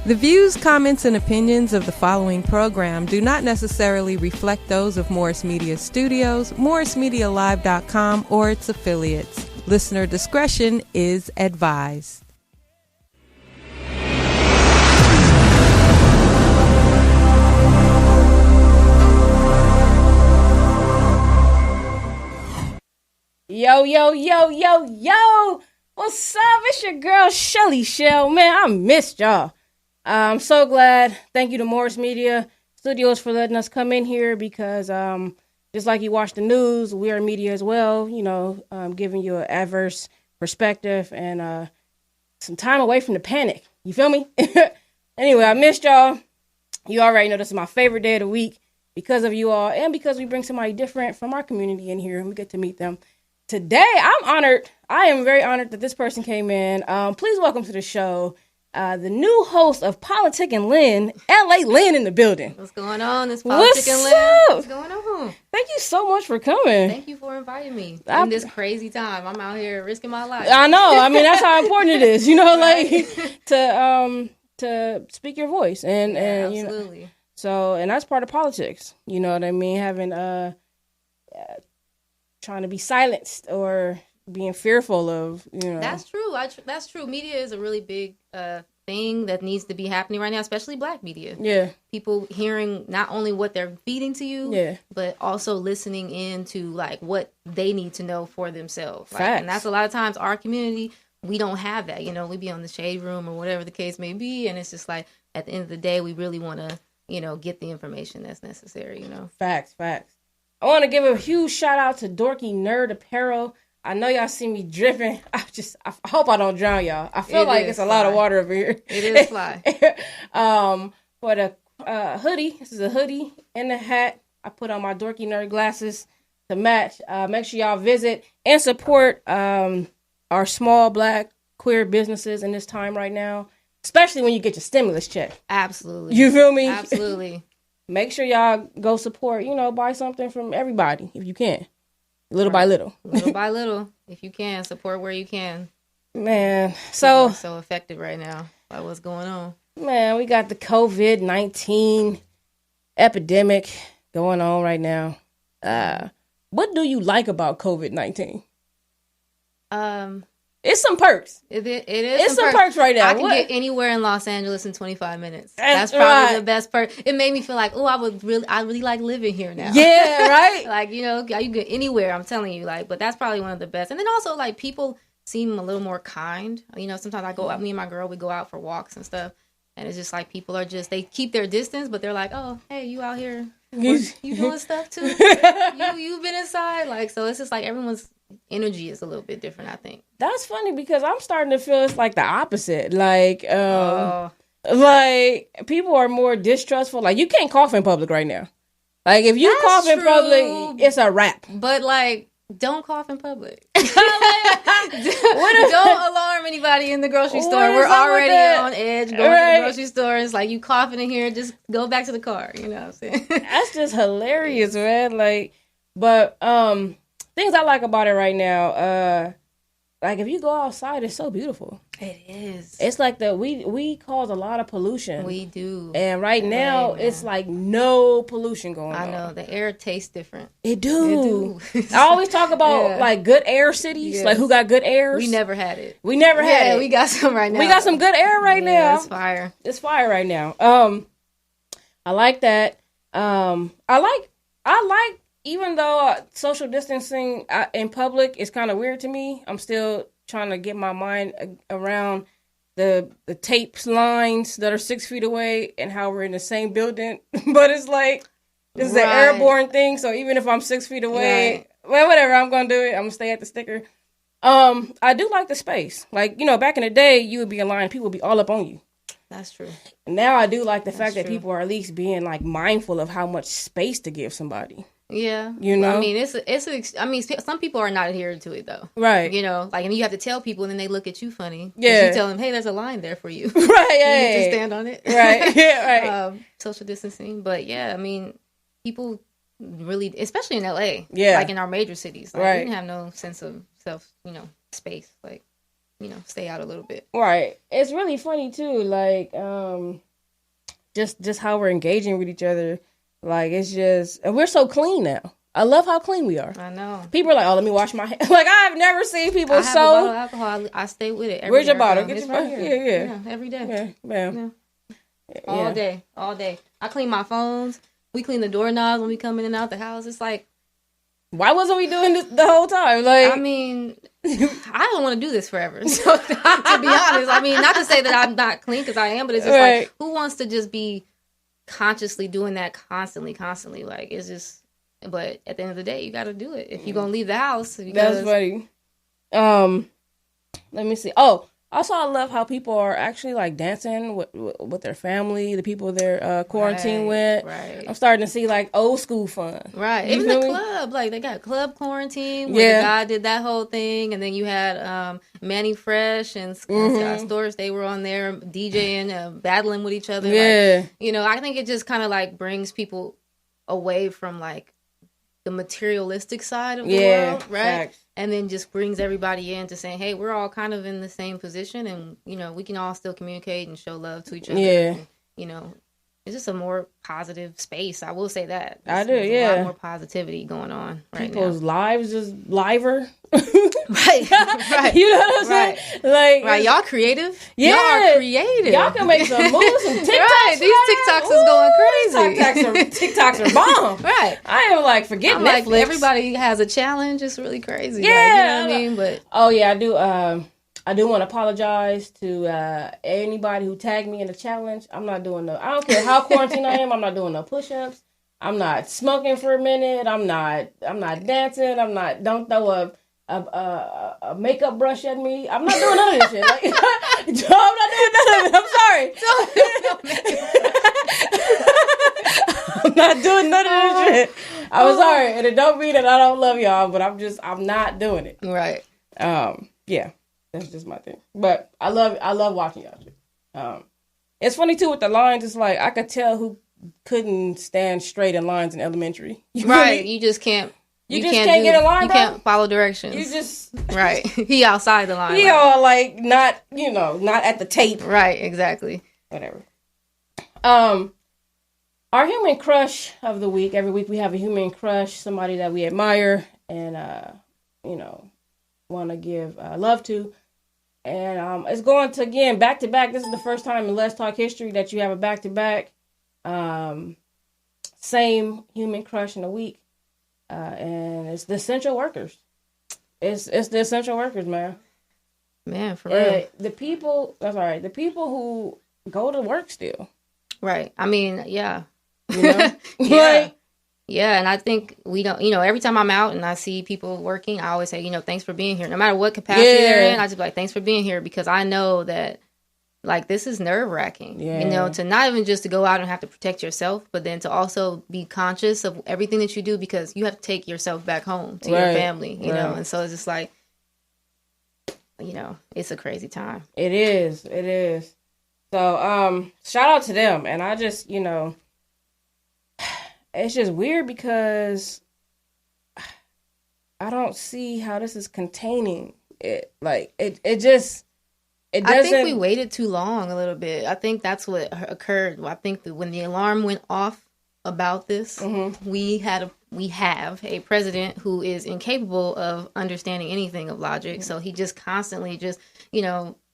The views, comments, and opinions of the following program do not necessarily reflect those of Morris Media Studios, MorrisMediaLive.com, or its affiliates. Listener discretion is advised. Yo, yo, yo, yo, yo! What's up? It's your girl, Chelley Chelle. Man, I missed y'all. I'm so glad. Thank you to Morris Media Studios for letting us come in here because just like you watch the news, we are media as well, giving you an adverse perspective and some time away from the panic. You feel me? Anyway, I missed y'all. You already know this is my favorite day of the week because of you all and because we bring somebody different from our community in here and we get to meet them. Today, I'm honored. I am very honored that this person came in. Please welcome to the show the new host of Politic and Lynn, L.A. Lynn in the building. What's going on? This Politic and Lynn. What's going on? Thank you so much for coming. Thank you for inviting me in this crazy time. I'm out here risking my life. I know. I mean, that's how important it is, right? to speak your voice and absolutely. And that's part of politics. You know what I mean? Having trying to be silenced or being fearful of, That's true. That's true. Media is a really big thing that needs to be happening right now, especially Black media. Yeah. People hearing not only what they're feeding to you, but also listening in to like what they need to know for themselves. Like, and that's a lot of times our community, we don't have that. We be on the shade room or whatever the case may be, and it's just like at the end of the day, we really want to, get the information that's necessary. Facts. I want to give a huge shout out to Dorky Nerd Apparel. I know y'all see me dripping. I hope I don't drown y'all. I feel like it's a lot of water over here. It is fly. For the hoodie, this is a hoodie and a hat. I put on my Dorky Nerd glasses to match. Make sure y'all visit and support our small Black queer businesses in this time right now, especially when you get your stimulus check. Absolutely. You feel me? Absolutely. Make sure y'all go support, buy something from everybody if you can. Little by little. Little by little. If you can, support where you can. Man. So affected right now by what's going on. Man, we got the COVID-19 epidemic going on right now. What do you like about COVID-19? It's some perks. It is. It's some perks right now. I can get anywhere in Los Angeles in 25 minutes. That's probably the best perk. It made me feel like, I really like living here now. Yeah, right. Like, you can get anywhere. I'm telling you, but that's probably one of the best. And then also, people seem a little more kind. Sometimes I go out. Me and my girl, we go out for walks and stuff, and it's just like people are they keep their distance, but they're like, oh, hey, you out here, you doing stuff too? You've been inside, so it's just like everyone's energy is a little bit different, I think. That's funny because I'm starting to feel it's like the opposite. People are more distrustful. You can't cough in public right now. If you cough in public, it's a wrap. But don't cough in public. Don't alarm anybody in the grocery store. We're already on edge going to the grocery store. It's like you coughing in here, just go back to the car. You know what I'm saying? That's just hilarious, man. But things I like about it right now, if you go outside, it's so beautiful. It is. It's like we cause a lot of pollution. We do. And right now, it's no pollution going on. I know. The air tastes different. It do. I always talk about, good air cities, who got good airs. We never had it. We never had it. Yeah, we got some right now. We got some good air right now. It's fire. It's fire right now. I like that. I like even though social distancing in public is kind of weird to me, I'm still trying to get my mind around the tape lines that are 6 feet away and how we're in the same building. But it's this is an airborne thing. So even if I'm 6 feet away, well, whatever, I'm going to do it. I'm going to stay at the sticker. I do like the space. Back in the day, you would be in line, people would be all up on you. That's true. Now I do like the fact that people are at least being mindful of how much space to give somebody. Yeah. I mean, some people are not adhering to it though. Right. And you have to tell people and then they look at you funny. Yeah. You tell them, hey, there's a line there for you. Right. You need to stand on it. Right. Yeah, right. Social distancing. But yeah, I mean, people really, especially in LA. Yeah. In our major cities. We didn't have no sense of self, space. stay out a little bit. Right. It's really funny too. Like, just how we're engaging with each other. Like, it's just, and we're so clean now. I love how clean we are. I know. People are like, oh, let me wash my hands. Like, I've never seen people I have so. a bottle of alcohol. I stay with it. Where's your bottle? Get your bottle. Yeah. Every day. Yeah, bam. All day. I clean my phones. We clean the doorknobs when we come in and out the house. It's like, why wasn't we doing this the whole time? Like, I mean, I don't want to do this forever. So, to be honest, I mean, not to say that I'm not clean, because I am, but it's just like, who wants to just be consciously doing that constantly? Like, it's just. But at the end of the day, you got to do it if you're gonna leave the house. That's funny. Let me see. Oh, also, I love how people are actually like dancing with their family, the people they're quarantined with. Right. I'm starting to see like old school fun. Right. Even the club, like they got club quarantine where the guy did that whole thing, and then you had Manny Fresh and Stores. They were on there DJing, battling with each other. Yeah. Like, I think it just kind of like brings people away from like the materialistic side of the world, right? Facts. And then just brings everybody into saying, hey, we're all kind of in the same position, and we can all still communicate and show love to each other. Yeah. And, it's just a more positive space. I will say that. There's a lot more positivity going on right now. People's lives is liver. Right. You know what I'm saying? Like, right. Y'all creative? Yeah. Y'all are creative. Y'all can make some moves, some TikToks. Right. These TikToks is going crazy. TikToks are bomb. Right. I am like, forget Netflix. Like, everybody has a challenge. It's really crazy. Yeah. Like, you know what I mean? But oh yeah, I do want to apologize to anybody who tagged me in the challenge. I don't care how quarantined I am. I'm not doing no push-ups. I'm not smoking for a minute. I'm not dancing. Don't throw a makeup brush at me. I'm not doing none of this shit. Like, no, I'm not doing none of it. I'm sorry. I'm not doing none of this shit. I'm sorry. And it don't mean that I don't love y'all, but I'm not doing it. Right. Yeah. That's just my thing. But I love watching y'all shit. It's funny too with the lines. It's like I could tell who couldn't stand straight in lines in elementary. Right. You just can't. You just can't get a line, You bro. can't follow directions. You just right. He outside the line. He all like not at the tape. Right. Exactly. Whatever. Our human crush of the week. Every week we have a human crush, somebody that we admire and want to give love to. And it's going to, again, back-to-back. This is the first time in LesTalk history that you have a back-to-back. Same human crush in a week. And it's the essential workers. It's the essential workers, man. Man, for real. The people who go to work still. Right. I mean, yeah. Yeah. Like, yeah, and I think we don't, every time I'm out and I see people working, I always say, thanks for being here. No matter what capacity they're in, I just be like, thanks for being here, because I know that, like, this is nerve-wracking, to not even just to go out and have to protect yourself, but then to also be conscious of everything that you do, because you have to take yourself back home to your family, know, and so it's just like, it's a crazy time. It is. So, shout out to them, and I just, it's just weird because I don't see how this is containing it. Like, it doesn't. I think we waited too long a little bit. I think that's what occurred. I think that when the alarm went off about this, we have a president who is incapable of understanding anything of logic. So he just constantly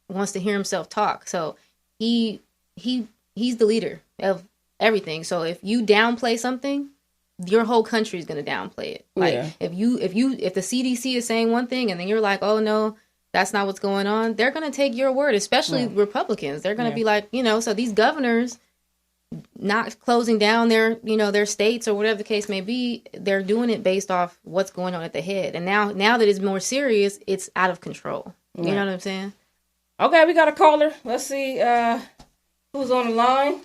wants to hear himself talk. So he's the leader of everything. So if you downplay something, your whole country is going to downplay it. Like if the CDC is saying one thing and then you're like, oh no, that's not what's going on, they're going to take your word, especially Republicans. They're going to be like, so these governors not closing down their states or whatever the case may be, they're doing it based off what's going on at the head. And now that it's more serious, it's out of control. You know what I'm saying? Okay, we got a caller. Let's see who's on the line.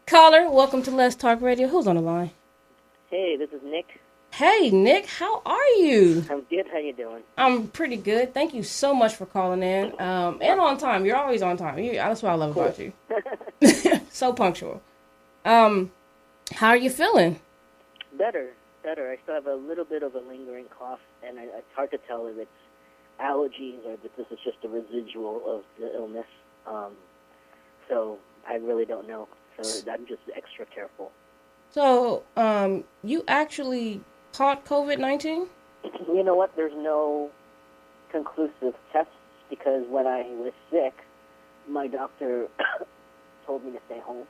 Caller, welcome to LesTalk Radio. Who's on the line? Hey, this is Nick. Hey, Nick, how are you? I'm good. How you doing? I'm pretty good. Thank you so much for calling in. And on time. You're always on time. That's what I love about you. So punctual. How are you feeling? Better. I still have a little bit of a lingering cough, and it's hard to tell if it's allergies or that this is just a residual of the illness. So I really don't know. So I'm just extra careful. So, you actually caught COVID-19? You know what? There's no conclusive tests because when I was sick, my doctor told me to stay home.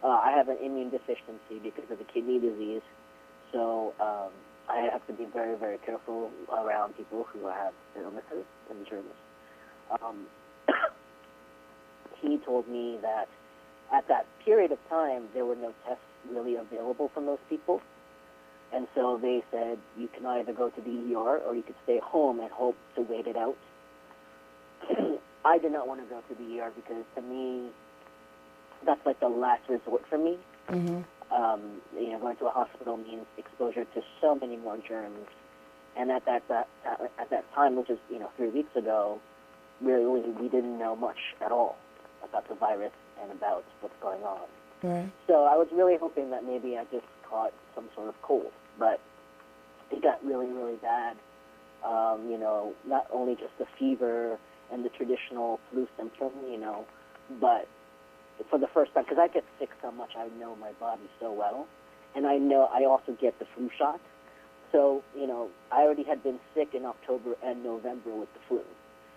I have an immune deficiency because of a kidney disease, so I have to be very, very careful around people who have illnesses and germs. He told me that at that period of time, there were no tests really available from those people. And so they said you can either go to the ER or you could stay home and hope to wait it out. I did not want to go to the ER because to me, that's like the last resort for me. Mm-hmm. Going to a hospital means exposure to so many more germs. And at that time, which is 3 weeks ago, really we didn't know much at all about the virus and about what's going on. Right. So I was really hoping that maybe I just caught some sort of cold, but it got really, really bad. Not only just the fever and the traditional flu symptom, but for the first time, because I get sick so much, I know my body so well, and I know I also get the flu shot. So, I already had been sick in October and November with the flu.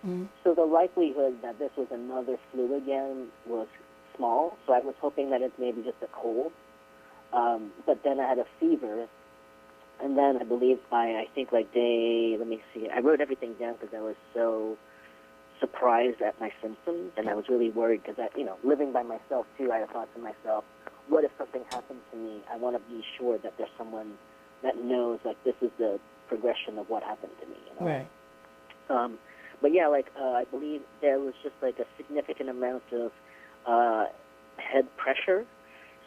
Mm-hmm. So the likelihood that this was another flu again was small, so I was hoping that it's maybe just a cold. But then I had a fever, and then I believe by, I wrote everything down because I was so surprised at my symptoms, and I was really worried because, living by myself too, I thought to myself, what if something happens to me? I want to be sure that there's someone that knows, like, this is the progression of what happened to me, Right. But yeah, I believe there was just like a significant amount of head pressure,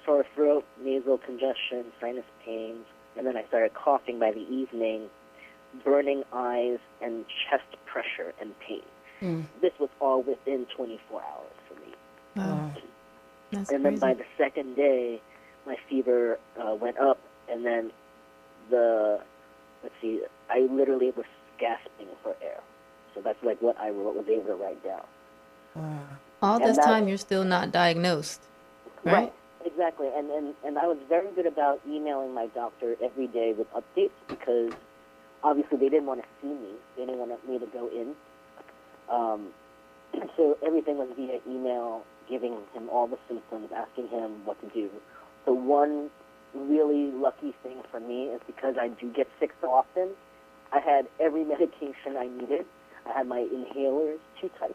sore throat, nasal congestion, sinus pains, and then I started coughing by the evening, burning eyes, and chest pressure and pain. Mm. This was all within 24 hours for me. Wow. That's and crazy. then by the second day, my fever went up, and then I literally was gasping for air. So that's like what I was able to write down. Wow. All And this time, you're still not diagnosed, right? Exactly. And I was very good about emailing my doctor every day with updates because obviously they didn't want to see me. They didn't want me to go in. So everything was via email, giving him all the symptoms, asking him what to do. The one really lucky thing for me is because I do get sick so often, I had every medication I needed. I had my inhalers, 2 types.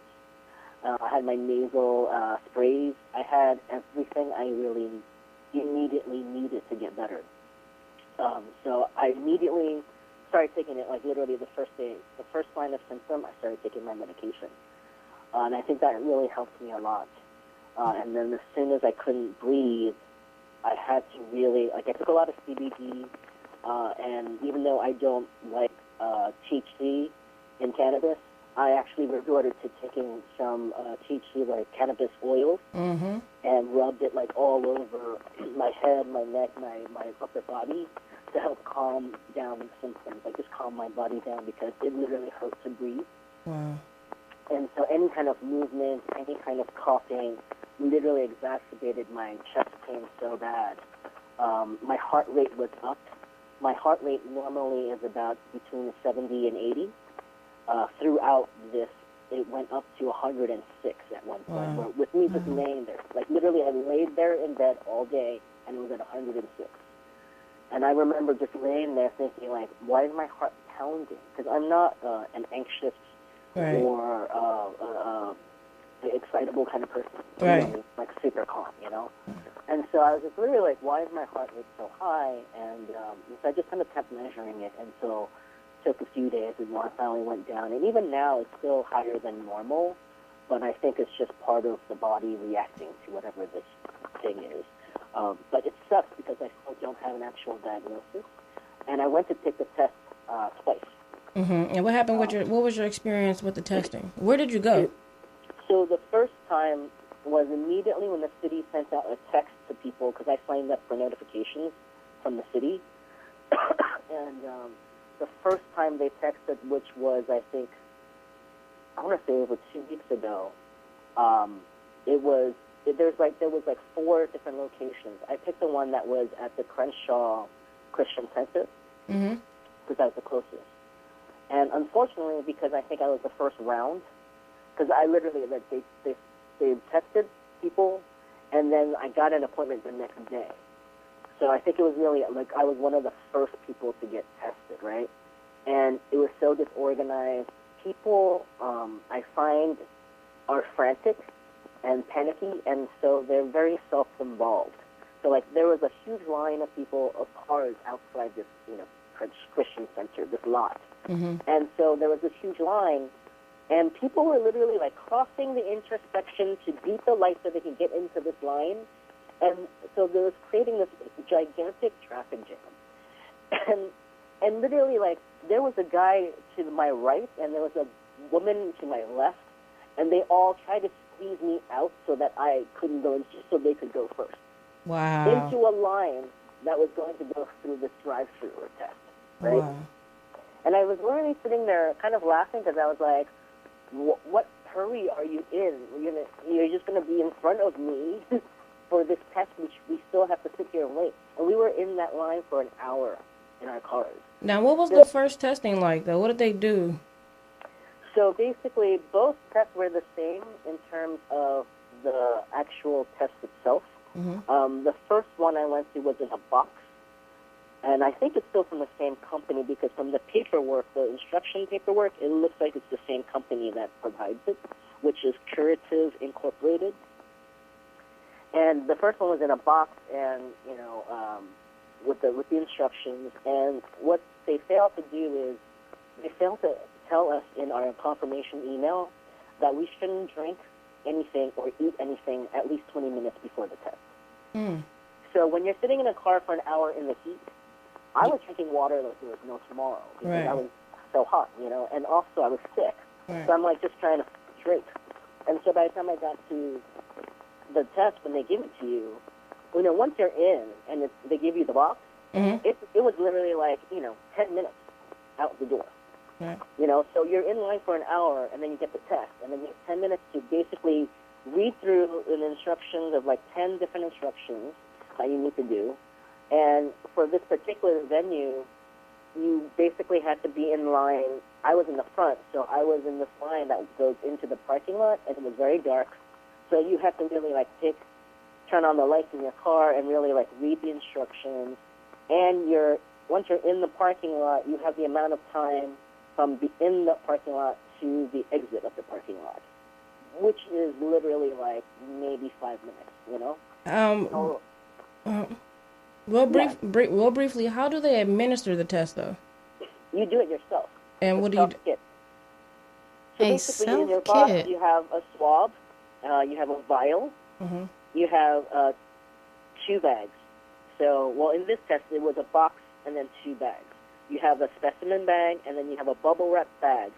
I had my nasal sprays. I had everything I really immediately needed to get better. So I immediately started taking it, like literally the first day. The first sign of symptom, I started taking my medication. And I think that really helped me a lot. And then as soon as I couldn't breathe, I had to really, I took a lot of CBD, and even though I don't like THC in cannabis, I actually resorted to taking some THC, like cannabis oil, Mm-hmm. and rubbed it like all over my head, my neck, my upper body to help calm down the symptoms, like just calm my body down because it literally hurt to breathe. Wow. And so any kind of movement, any kind of coughing literally exacerbated my chest pain so bad. My heart rate was up. My heart rate normally is about between 70 and 80. Throughout this, it went up to 106 at one point. Wow. Where with me just laying there. Like literally I laid there in bed all day and it was at 106. And I remember just laying there thinking, like, why is my heart pounding? Because I'm not an anxious or excitable kind of person. Right. Like super calm, And so I was just literally like, why is my heart rate so high? And so I just kind of kept measuring it until it took a few days and I finally went down. And even now it's still higher than normal, but I think it's just part of the body reacting to whatever this thing is. But it sucks because I still don't have an actual diagnosis. And I went to take the test twice. Mm-hmm. And what happened with what was your experience with the testing? Where did you go? So the first time was immediately when the city sent out a text to people because I signed up for notifications from the city. And the first time they texted, which was, I think, I want to say over 2 weeks ago. There was like 4 different locations. I picked the one that was at the Crenshaw Christian Center because that was the closest. And unfortunately, because I think I was the first round, because I literally like they tested people, and then I got an appointment the next day. So I think it was really like I was one of the first people to get tested, right? And it was so disorganized. People, I find, are frantic and panicky, and so they're very self-involved. So, like, there was a huge line of people, of cars outside this, Christian center, this lot. And so there was this huge line, and people were literally, like, crossing the intersection to beat the light so they could get into this line. And so there was creating this gigantic traffic jam. And literally, like, there was a guy to my right, and there was a woman to my left, and they all tried to squeeze me out so that I couldn't go in, so they could go first. Wow. Into a line that was going to go through this drive-through or test, right? Wow. And I was literally sitting there kind of laughing because I was like, what hurry are you in? You're just going to be in front of me for this test, which we still have to sit here and wait. And we were in that line for an hour in our cars. Now, what was the first testing like, though? What did they do? So basically, both tests were the same in terms of the actual test itself. The first one I went to was in a box, and I think it's still from the same company because from the paperwork, the instruction paperwork, it looks like it's the same company that provides it, which is Curative Incorporated. And the first one was in a box, and with the instructions. And what they failed to do is they failed to tell us in our confirmation email that we shouldn't drink anything or eat anything at least 20 minutes before the test. So when you're sitting in a car for an hour in the heat, I was drinking water like there was no tomorrow because I was so hot, and also I was sick. So I'm like just trying to drink. And so by the time I got to the test, when they give it to you, once you're in and they give you the box, it was literally like, 10 minutes out the door. So you're in line for an hour, and then you get the test, and then you have 10 minutes to basically read through the instructions of like 10 different instructions that you need to do. And for this particular venue, you basically had to be in line. I was in the front, so I was in this line that goes into the parking lot, and it was very dark. So you have to really like turn on the lights in your car and really like read the instructions. And once you're in the parking lot, you have the amount of time from in the parking lot to the exit of the parking lot, which is literally like maybe 5 minutes, Real briefly, how do they administer the test, though? You do it yourself. And what do you do? So basically in your box, you have a swab, you have a vial, you have 2 bags. So, in this test, it was a box and then 2 bags. You have a specimen bag, and then you have a bubble wrap bag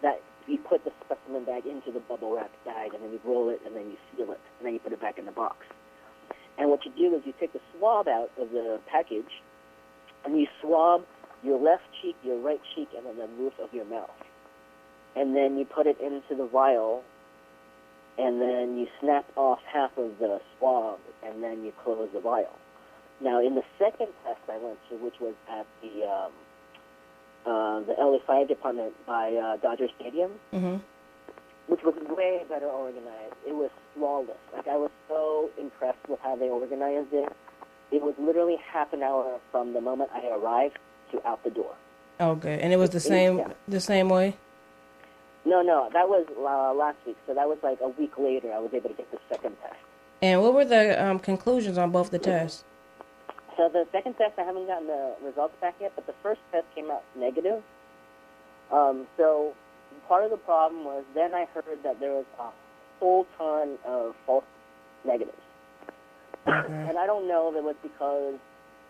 that you put the specimen bag into the bubble wrap bag, and then you roll it, and then you seal it, and then you put it back in the box. And what you do is you take the swab out of the package, and you swab your left cheek, your right cheek, and then the roof of your mouth. And then you put it into the vial, and then you snap off half of the swab, and then you close the vial. Now, in the second test I went to, which was at the LA Fire Department by Dodger Stadium, which was way better organized. It was flawless. Like, I was so impressed with how they organized it. It was literally half an hour from the moment I arrived to out the door. Okay, and it was the same way? No, that was last week. So that was like a week later I was able to get the second test. And what were the conclusions on both the tests? So the second test, I haven't gotten the results back yet, but the first test came out negative. So part of the problem was then I heard that there was a whole ton of false negatives. And I don't know if it was because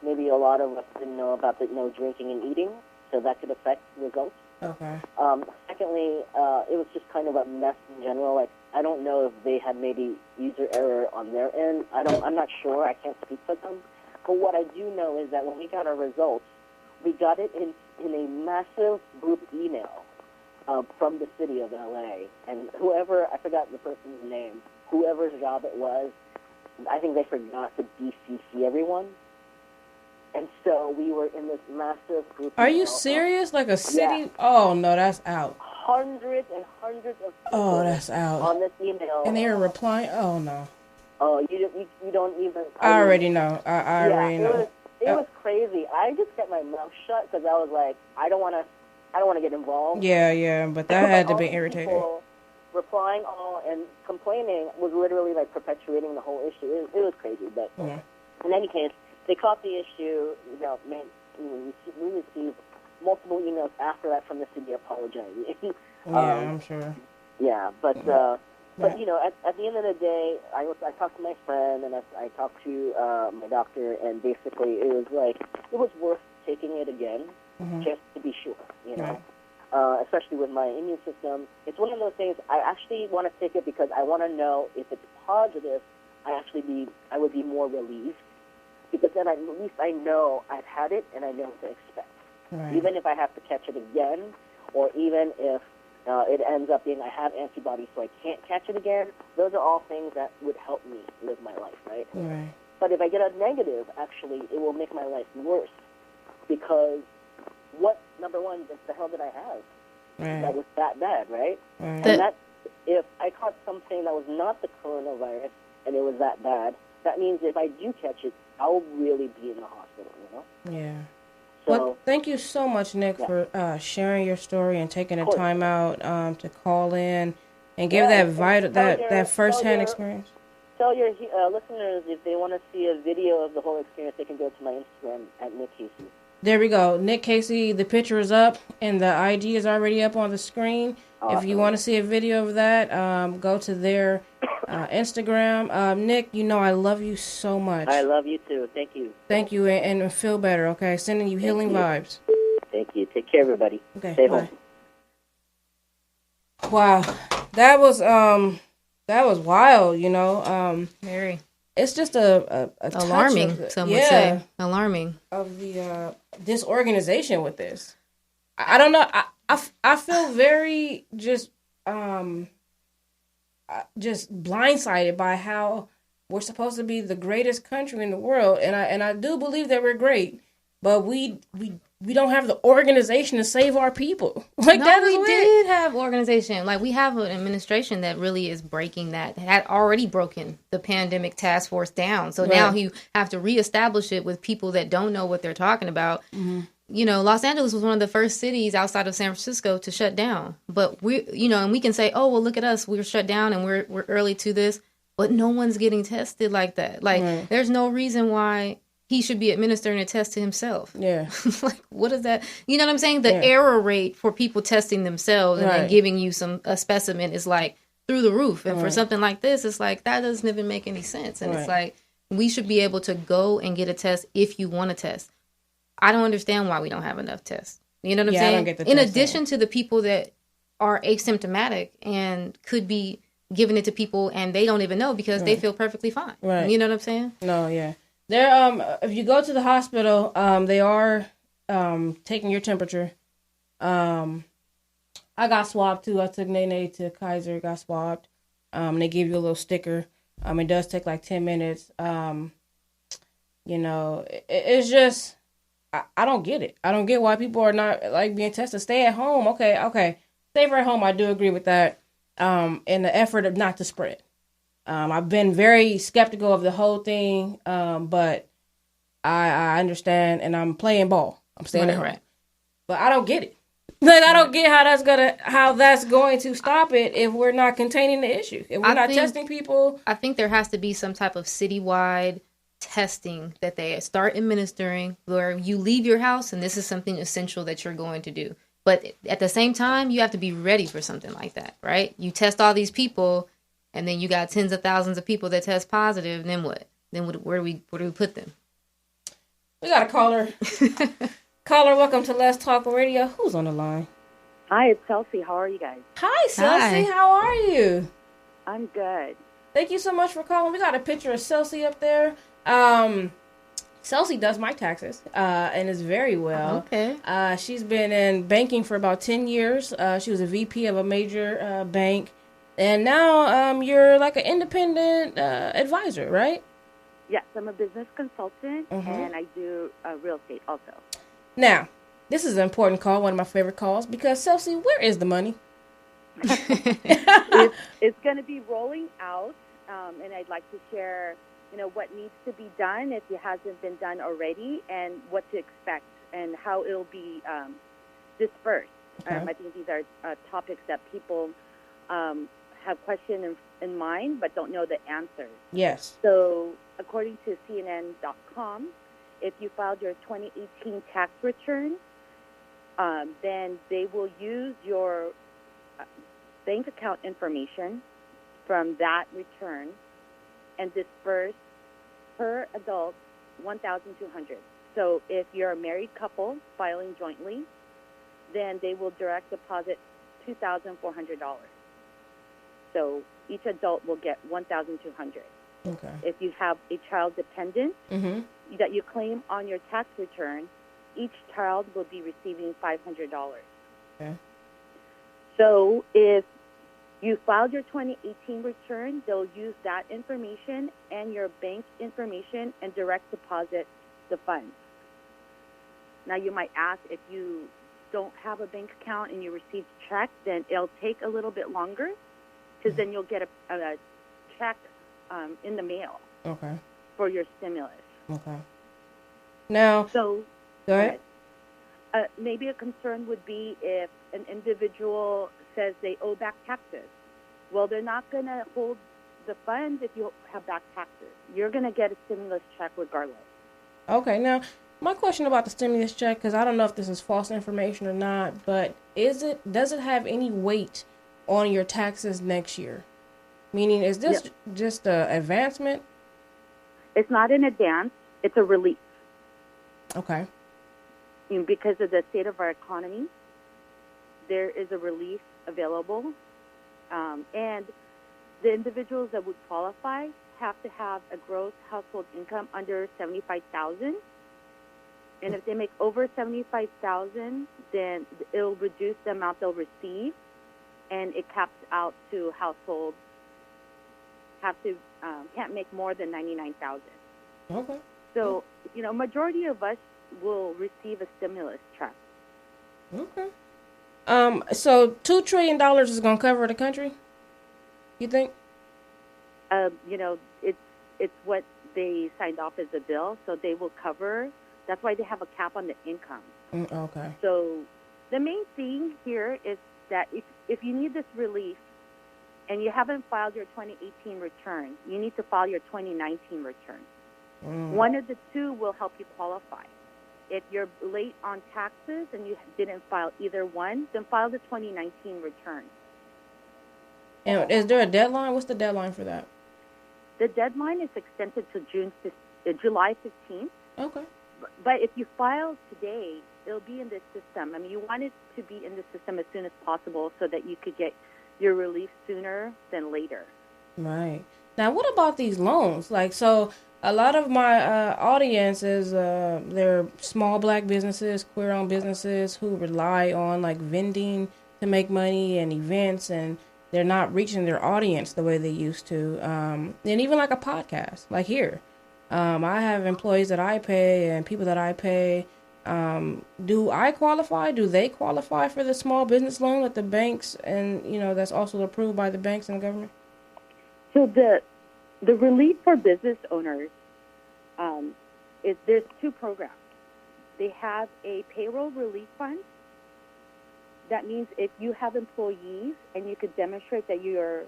maybe a lot of us didn't know about the drinking and eating, so that could affect results. Okay. Secondly, it was just kind of a mess in general. Like, I don't know if they had maybe user error on their end. I'm not sure. I can't speak for them. But what I do know is that when we got our results, we got it in a massive group email from the city of LA, and whoever, I forgot the person's name, whoever's job it was, I think they forgot to BCC everyone. And so we were in this massive group. Are you serious? Like a city? Yeah. Oh, no, that's out. Hundreds and hundreds of people. Oh, that's out. On this email. And they were replying? Oh, no. Oh, you don't even. I already know. I already know. It was crazy. I just kept my mouth shut because I was like, I don't want to get involved. Yeah, but that had to be irritating. Replying all and complaining was literally like perpetuating the whole issue. It was crazy, but in any case, they caught the issue. We received multiple emails after that from the city apologizing. I'm sure. Yeah, but you know, at the end of the day, I talked to my friend and I talked to my doctor, and basically it was worth taking it again just to be sure, you know. Right. Especially with my immune system, it's one of those things. I actually want to take it because I want to know if it's positive. I would be more relieved because then at least I know I've had it and I know what to expect. Right. Even if I have to catch it again, or even if it ends up being I have antibodies so I can't catch it again, those are all things that would help me live my life, right? Right. But if I get a negative, actually, it will make my life worse because number one, what the hell did I have? Right. That was that bad, right? Right. And that, if I caught something that was not the coronavirus and it was that bad, that means if I do catch it, I'll really be in the hospital, you know? Yeah. So, well, thank you so much, Nick, for sharing your story and taking the time out to call in and give that first-hand experience. Tell your listeners if they want to see a video of the whole experience, they can go to my Instagram at Nick Casey. There we go. Nick Casey, the picture is up and the IG is already up on the screen. Awesome. If you want to see a video of that, go to their Instagram. Nick, you know I love you so much. I love you too. Thank you. Thank you, and feel better, okay? Sending you healing vibes. Thank you. Take care, everybody. Okay, stay bye. Home. Wow. That was wild, you know. Very. It's just a alarming, some would say. Alarming. Of the disorganization with this. I don't know. I feel very just blindsided by how we're supposed to be the greatest country in the world, and I do believe that we're great, but we don't have the organization to save our people. Like, no, that is we did have organization. Like, we have an administration that really is breaking that. Had already broken the pandemic task force down. So now you have to reestablish it with people that don't know what they're talking about. Mm-hmm. You know, Los Angeles was one of the first cities outside of San Francisco to shut down. But and we can say, oh, well, look at us. We're shut down and we're early to this. But no one's getting tested like that. Like, there's no reason why he should be administering a test to himself. Yeah. Like, what is that? You know what I'm saying? The error rate for people testing themselves and then giving you a specimen is like through the roof. And for something like this, it's like, that doesn't even make any sense. And it's like, we should be able to go and get a test if you want a test. I don't understand why we don't have enough tests. You know what I'm saying? I don't get the in addition to the people that are asymptomatic and could be giving it to people and they don't even know because they feel perfectly fine. Right. You know what I'm saying? No, yeah. They're if you go to the hospital, they are taking your temperature. I got swabbed too. I took Nene to Kaiser, got swabbed. They give you a little sticker. It does take like 10 minutes. You know, it's just I don't get it. I don't get why people are not like being tested. Stay at home. Okay. Stay at home. I do agree with that. In the effort of not to spread. I've been very skeptical of the whole thing, but I understand, and I'm playing ball. I'm staying at home. But I don't get it. Like, I don't get how that's going to stop it if we're not containing the issue. If we're not testing people. I think there has to be some type of citywide testing that they start administering where you leave your house and this is something essential that you're going to do. But at the same time, you have to be ready for something like that, right? You test all these people, and then you got tens of thousands of people that test positive. Then what? Then where do we put them? We got a caller. Caller, welcome to LesTalk Radio. Who's on the line? Hi, it's Chelsea. How are you guys? Hi, Chelsea. How are you? I'm good. Thank you so much for calling. We got a picture of Chelsea up there. Chelsea does my taxes, and is very well. Okay. She's been in banking for about 10 years. She was a VP of a major bank. And now you're like an independent advisor, right? Yes, I'm a business consultant, and I do real estate also. Now, this is an important call, one of my favorite calls, because Chelsea, where is the money? It's going to be rolling out, and I'd like to share, what needs to be done if it hasn't been done already, and what to expect, and how it'll be dispersed. Okay. I think these are topics that people have questions in mind, but don't know the answers. Yes. So, according to CNN.com, if you filed your 2018 tax return, then they will use your bank account information from that return and disperse per adult $1,200. So if you're a married couple filing jointly, then they will direct deposit $2,400. So each adult will get $1,200. Okay. If you have a child dependent that you claim on your tax return, each child will be receiving $500. Okay. So if you filed your 2018 return, they'll use that information and your bank information and direct deposit the funds. Now you might ask, if you don't have a bank account and you receive a check, then it'll take a little bit longer, because then you'll get a check in the mail for your stimulus. Okay. Now, So go ahead. maybe a concern would be if an individual says they owe back taxes. Well, they're not going to hold the funds if you have back taxes. You're going to get a stimulus check regardless. Okay. Now, my question about the stimulus check, because I don't know if this is false information or not, but does it have any weight on your taxes next year? Meaning, is this just an advancement? It's not an advance. It's a relief. Okay. Because of the state of our economy, there is a relief available. And the individuals that would qualify have to have a gross household income under $75,000. And if they make over $75,000, then it'll reduce the amount they'll receive, and it caps out to households can't make more than $99,000. Okay. So, majority of us will receive a stimulus check. Okay. So $2 trillion is going to cover the country, you think? It's what they signed off as a bill, so they will cover. That's why they have a cap on the income. Okay. So the main thing here is that if you need this relief and you haven't filed your 2018 return, you need to file your 2019 return. One of the two will help you qualify. If you're late on taxes and you didn't file either one, then file the 2019 return. And is there a deadline? What's the deadline for that? The deadline is extended to July 15th. Okay. But if you file today, it'll be in the system. I mean, you want it to be in the system as soon as possible so that you could get your relief sooner than later. Right. Now, what about these loans? So a lot of my audience is they're small black businesses, queer-owned businesses who rely on vending to make money and events, and they're not reaching their audience the way they used to. And even like a podcast, like here. I have employees that I pay and people that I pay. Do I qualify? Do they qualify for the small business loan at the banks, and that's also approved by the banks and the government? So the relief for business owners there's two programs. They have a payroll relief fund. That means if you have employees and you could demonstrate that you're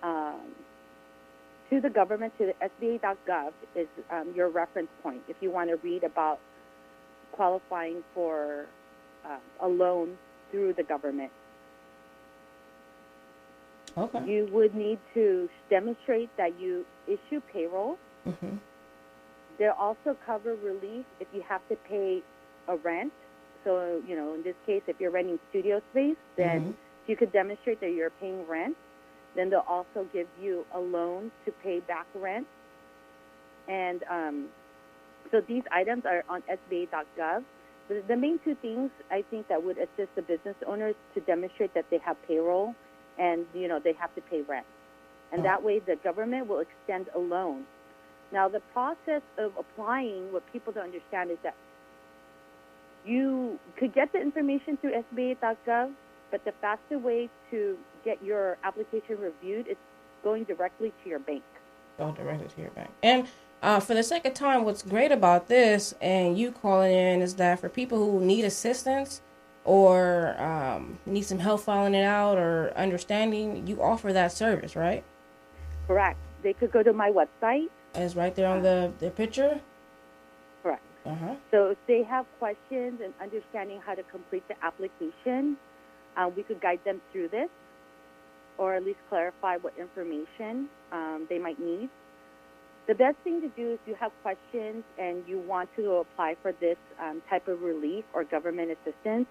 to the government, to the SBA.gov is your reference point if you want to read about qualifying for a loan through the government. Okay. You would need to demonstrate that you issue payroll. Mm-hmm. They'll also cover relief if you have to pay a rent. So, in this case, if you're renting studio space, then if you could demonstrate that you're paying rent, then they'll also give you a loan to pay back rent. And So these items are on SBA.gov. The main two things I think that would assist the business owners to demonstrate that they have payroll and, they have to pay rent. And that way the government will extend a loan. Now, the process of applying, what people don't understand is that you could get the information through SBA.gov, but the faster way to get your application reviewed is going directly to your bank. Go directly to your bank. And for the sake of time, what's great about this and you calling in is that for people who need assistance or need some help filing it out or understanding, you offer that service, right? Correct. They could go to my website. It's right there on the picture? Correct. Uh-huh. So if they have questions and understanding how to complete the application, we could guide them through this or at least clarify what information they might need. The best thing to do if you have questions and you want to apply for this type of relief or government assistance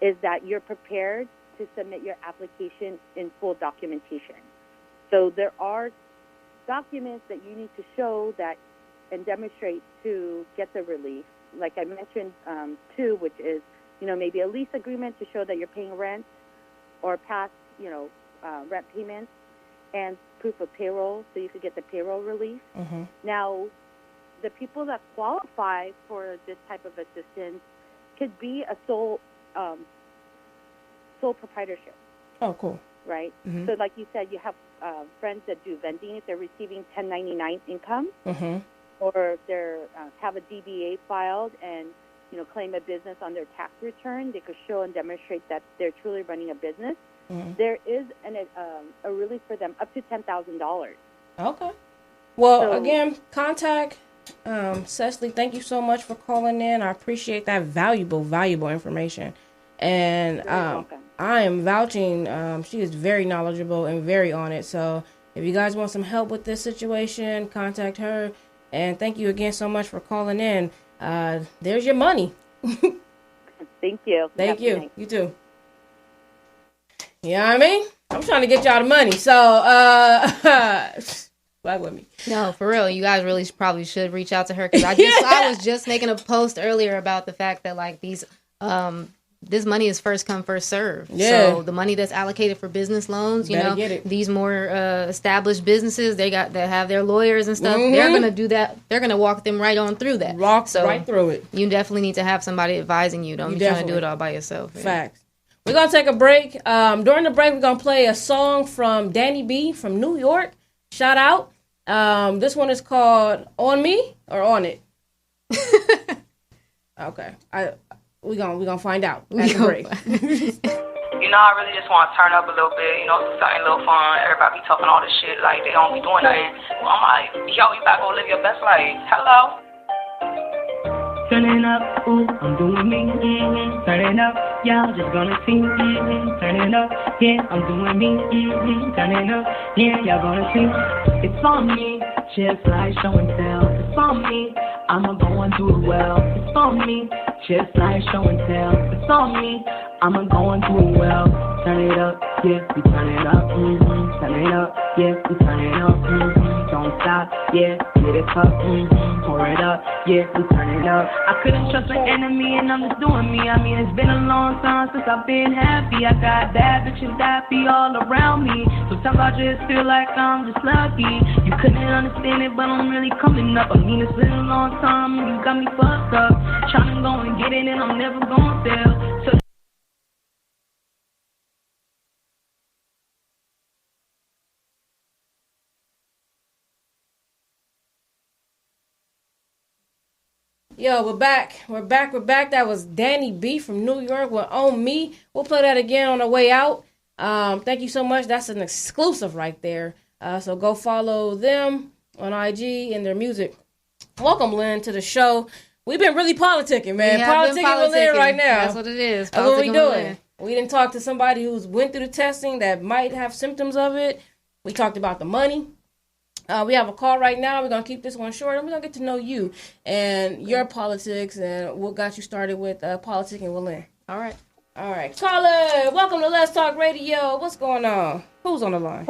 is that you're prepared to submit your application in full documentation. So there are documents that you need to show that and demonstrate to get the relief. Like I mentioned, too, which is, maybe a lease agreement to show that you're paying rent or past, rent payments, and proof of payroll so you could get the payroll relief. Mm-hmm. Now, the people that qualify for this type of assistance could be a sole proprietorship. Oh, cool. Right? Mm-hmm. So like you said, you have friends that do vending. If they're receiving 1099 income, Mm-hmm. or they're have a DBA filed and claim a business on their tax return, they could show and demonstrate that they're truly running a business. Mm-hmm. There is a relief for them up to $10,000. Okay. Well, So- again, contact Cecily. Thank you so much for calling in. I appreciate that valuable information. And You're welcome. I am vouching. She is very knowledgeable and very on it. So if you guys want some help with this situation, contact her. And thank you again so much for calling in. There's your money. Thank you. Thank Happy you. night. You too. You know what I mean? I'm trying to get y'all the money. So, flag with me. No, for real. You guys really probably should reach out to her because I was just making a post earlier about the fact that like these this money is first come first serve. Yeah. So the money that's allocated for business loans, Better get it. these more established businesses, they have their lawyers and stuff. Mm-hmm. They're gonna do that. They're gonna walk them right on through that. So, right through it. You definitely need to have somebody advising you. Don't You be trying to definitely. do it all by yourself. Yeah. Facts. We're going to take a break. During the break, we're going to play a song from Danny B from New York. Shout out. This one is called On Me or On It? Okay. We're gonna find out at the break. I really just want to turn up a little bit, do something a little fun. Everybody be talking all this shit like they don't be doing nothing. Well, I'm like, yo, you gotta go live your best life. Hello? Turning up, ooh, I'm doing me, turning up, y'all just gonna see, turning up, yeah, I'm doing me, turning up, yeah, y'all gonna see, it's on me, just like show and tell, it's on me, I'ma go and do it well, it's on me, just like show and tell, it's on me, I'ma go and do it well, turn it up, yeah, we turn it up, turn it up, yeah, we turn it up, don't stop, yeah, get it up, pour it up, yeah, we turn it up. I couldn't trust an enemy and I'm just doing me. I mean, it's been a long time since I've been happy. I got bad bitches that be all around me. Sometimes I just feel like I'm just lucky. You couldn't understand it, but I'm really coming up. I mean, it's been a long time and you got me fucked up. Trying to go and get it and I'm never gonna fail. So Yo, we're back. That was Danny B from New York with On Me. We'll play that again on the way out. Thank you so much. That's an exclusive right there. So go follow them on IG and their music. Welcome, Lynn, to the show. We've been really politicking, man. Politicking with Lynn right now. That's what it is. That's what we Politicking with doing. Lynn. We didn't talk to somebody who's went through the testing that might have symptoms of it. We talked about the money. We have a call right now. We're going to keep this one short, and we're going to get to know you and your politics and what got you started with politicking with Lynn. All right. All right. Caller, welcome to Let's Talk Radio. What's going on? Who's on the line?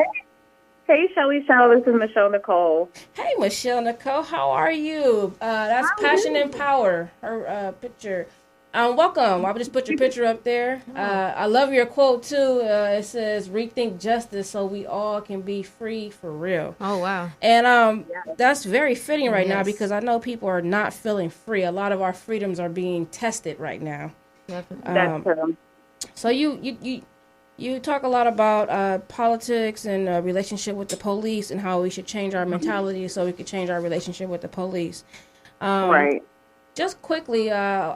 Hey, Chelley Chelle, this is Michelle Nicole. Hey, Michelle Nicole, how are you? That's Passion and Power, her picture. Welcome. I just put your picture up there. I love your quote, too. It says, rethink justice so we all can be free for real. Oh, wow. And that's very fitting right now because I know people are not feeling free. A lot of our freedoms are being tested right now. That's true. So you talk a lot about politics and relationship with the police and how we should change our mentality so we could change our relationship with the police. Right. Just quickly,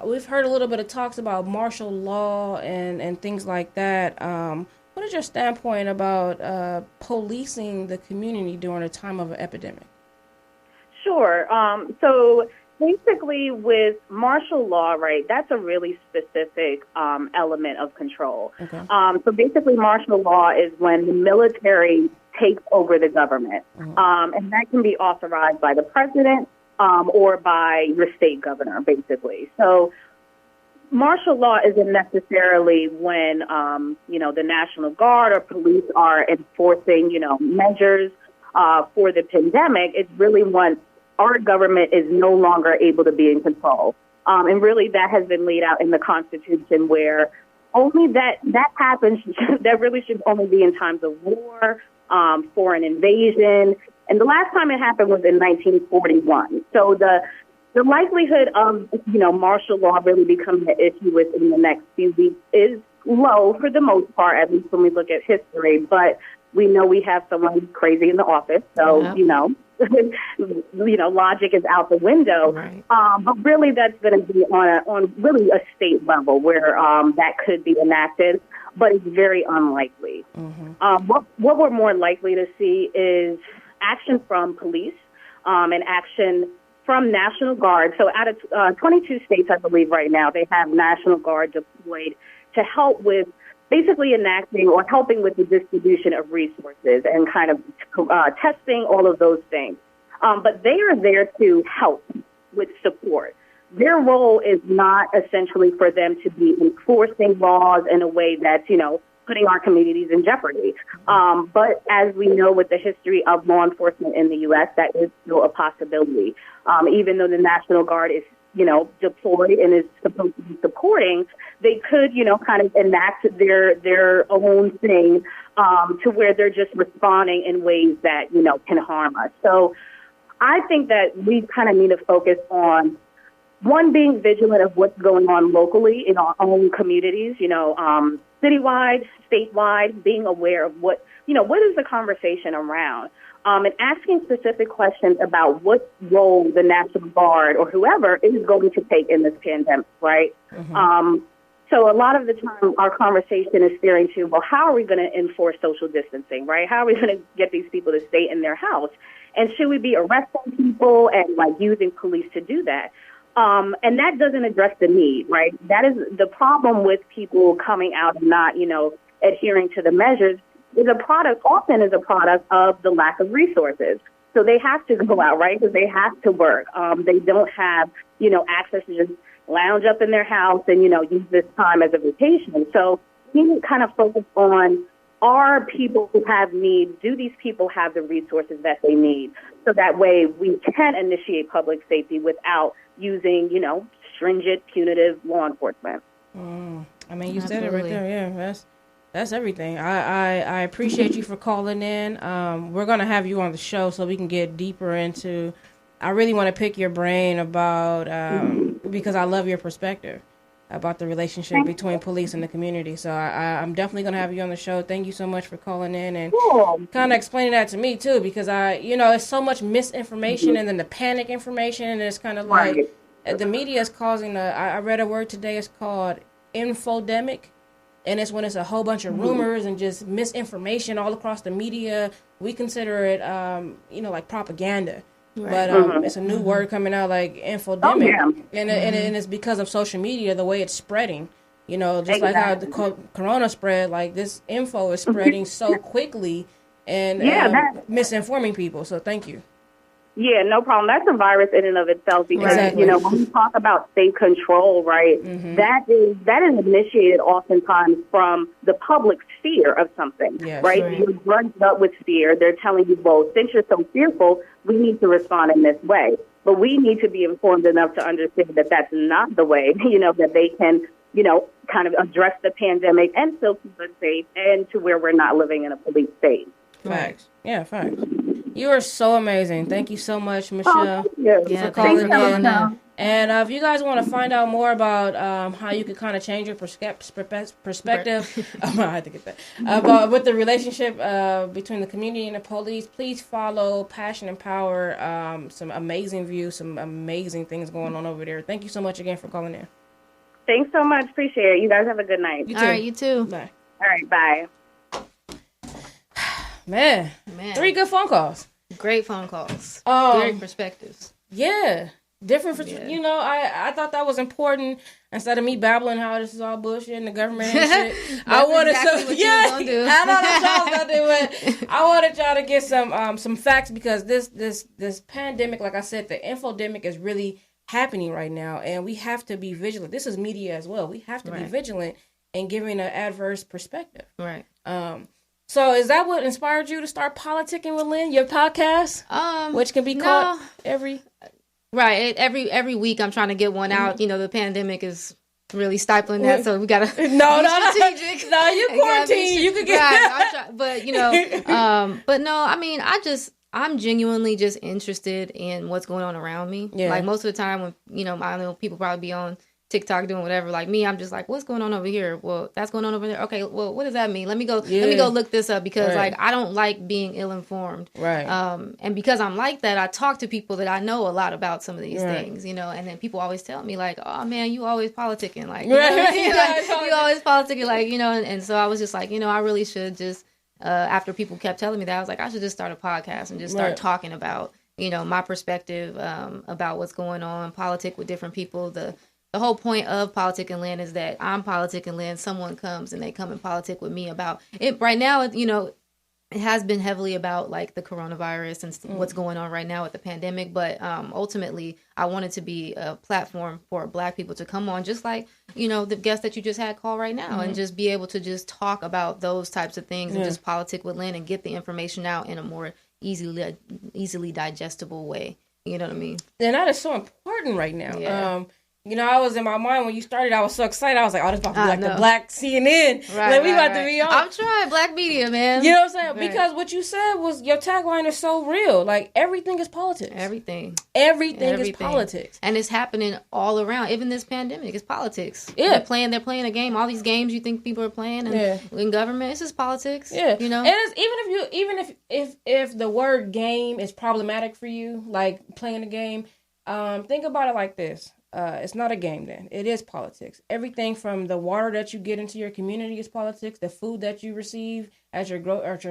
we've heard a little bit of talks about martial law and things like that. What is your standpoint about policing the community during a time of an epidemic? Sure. So basically with martial law, right, that's a really specific element of control. Okay. So basically martial law is when the military takes over the government. And that can be authorized by the president or by your state governor, basically. So martial law isn't necessarily when, the National Guard or police are enforcing, measures for the pandemic. It's really when our government is no longer able to be in control. And really that has been laid out in the Constitution where only that happens, that really should only be in times of war, foreign invasion. And the last time it happened was in 1941. So the likelihood of, martial law really becoming an issue within the next few weeks is low for the most part, at least when we look at history. But we know we have someone crazy in the office. So, logic is out the window. Right. But really that's going to be on really a state level where that could be enacted, but it's very unlikely. What we're more likely to see is action from police and action from National Guard. So out of 22 states, I believe right now, they have National Guard deployed to help with basically enacting or helping with the distribution of resources and kind of testing all of those things. But they are there to help with support. Their role is not essentially for them to be enforcing laws in a way that's, putting our communities in jeopardy. But as we know with the history of law enforcement in the U.S., that is still a possibility. Even though the National Guard is, deployed and is supposed to be supporting, they could, kind of enact their own thing to where they're just responding in ways that, can harm us. So I think that we kind of need to focus on, one, being vigilant of what's going on locally in our own communities, citywide, statewide, being aware of what is the conversation around, and asking specific questions about what role the National Guard or whoever is going to take in this pandemic, right? So a lot of the time our conversation is steering to, well, how are we going to enforce social distancing, right? How are we going to get these people to stay in their house? And should we be arresting people and using police to do that? And that doesn't address the need, right? That is the problem with people coming out and not, adhering to the measures often is a product of the lack of resources. So they have to go out, right? Because they have to work. They don't have, access to just lounge up in their house and, use this time as a vacation. So we need to kind of focus on, are people who have needs, do these people have the resources that they need? So that way we can initiate public safety without using, stringent, punitive law enforcement. I mean, you said it right there. Yeah, that's everything. I appreciate you for calling in. We're going to have you on the show so we can get deeper into, I really want to pick your brain about, because I love your perspective about the relationship between police and the community. So I'm definitely going to have you on the show. Thank you so much for calling in and kind of explaining that to me too, because it's so much misinformation and then the panic information. And it's kind of like the media is causing I read a word today. It's called infodemic. And it's when it's a whole bunch of rumors and just misinformation all across the media. We consider it, like propaganda. Right. But it's a new word coming out, like infodemic, and it's because of social media, the way it's spreading. Just like how the corona spread, like this info is spreading so quickly and misinforming people. So thank you. Yeah, no problem. That's a virus in and of itself because, Exactly. you know, when we talk about state control, right, that is initiated oftentimes from the public's fear of something, Yes, right? right. You're drugged up with fear. They're telling you, well, since you're so fearful, we need to respond in this way. But we need to be informed enough to understand that that's not the way, you know, that they can, you know, kind of address the pandemic and still keep us safe and to where we're not living in a police state. Facts. Yeah, facts. You are so amazing. Thank you so much, Michelle, Yeah, for calling in. And if you guys want to find out more about how you could kind of change your perspective, I had to get that, about with the relationship between the community and the police, please follow Passion and Power. Some amazing views, some amazing things going on over there. Thank you so much again for calling in. Thanks so much. Appreciate it. You guys have a good night. You All right, you too. Bye. All right, bye. Man, 3 good phone calls. Great phone calls. Um, Great perspectives. Yeah. Different, you know, I thought that was important. Instead of me babbling how this is all bullshit and the government and shit, I wanted exactly what you was gonna do. I know that's what I was gonna do, but I wanted y'all to get some facts because this pandemic, like I said, the infodemic is really happening right now, and we have to be vigilant. This is media as well. We have to be vigilant in giving an adverse perspective. Right. So is that what inspired you to start Politicking with Lynn, your podcast, which can be caught every... Right. Every week I'm trying to get one out. You know, the pandemic is really stifling that, so we gotta no, strategic. No, you quarantine. You could get right. But you know, but no, I mean, I'm genuinely just interested in what's going on around me. Yeah. Like most of the time when, you know, I know people probably be on TikTok doing whatever. Like me, I'm just like, what's going on over here? Well, that's going on over there. Okay, well, what does that mean? Let me go look this up because like I don't like being ill-informed. Right. And because I'm like that, I talk to people that I know a lot about some of these things, you know, and then people always tell me like, oh man, you always politicking, like, you know what I mean? Like, you always politicking, like, you know, and so I was just like, you know, I really should just, after people kept telling me that, I was like, I should just start a podcast and just start talking about, you know, my perspective about what's going on, politic with different people. The whole point of Politicking Land is that I'm Politicking Land. Someone comes and they come and politic with me about it. Right now, you know, it has been heavily about like the coronavirus and what's going on right now with the pandemic. But ultimately, I wanted to be a platform for Black people to come on, just like, you know, the guest that you just had call right now, and just be able to just talk about those types of things and just politic with Lynn and get the information out in a more easily digestible way. You know what I mean? And that is so important right now. Yeah. You know, I was in my mind when you started, I was so excited. I was like, oh, this about to be like the Black CNN. Right, like, we about to be on. I'm trying Black media, man. You know what I'm saying? Right. Because what you said was, your tagline is so real. Like, everything is politics. Everything is politics. And it's happening all around. Even this pandemic, it's politics. Yeah. They're playing a game. All these games you think people are playing in government, it's just politics. Yeah. You know? And it's, even if the word game is problematic for you, like playing a game, think about it like this. It's not a game then. It is politics. Everything from the water that you get into your community is politics. The food that you receive at your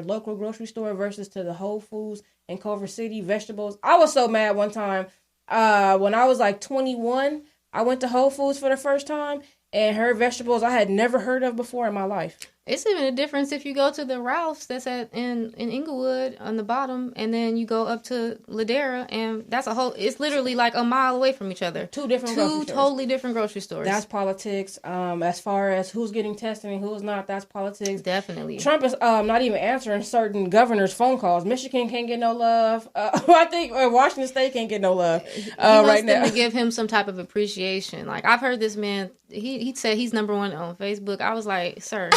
local grocery store versus to the Whole Foods in Culver City, vegetables. I was so mad one time when I was like 21. I went to Whole Foods for the first time and heard vegetables I had never heard of before in my life. It's even a difference if you go to the Ralph's that's in Inglewood on the bottom, and then you go up to Ladera, and it's literally like a mile away from each other. Two totally different grocery stores. That's politics. As far as who's getting tested and who's not, that's politics. Definitely. Trump is not even answering certain governors' phone calls. Michigan can't get no love. I think Washington State can't get no love right now. Them to give him some type of appreciation. Like, I've heard this man, he said he's number one on Facebook. I was like, sir.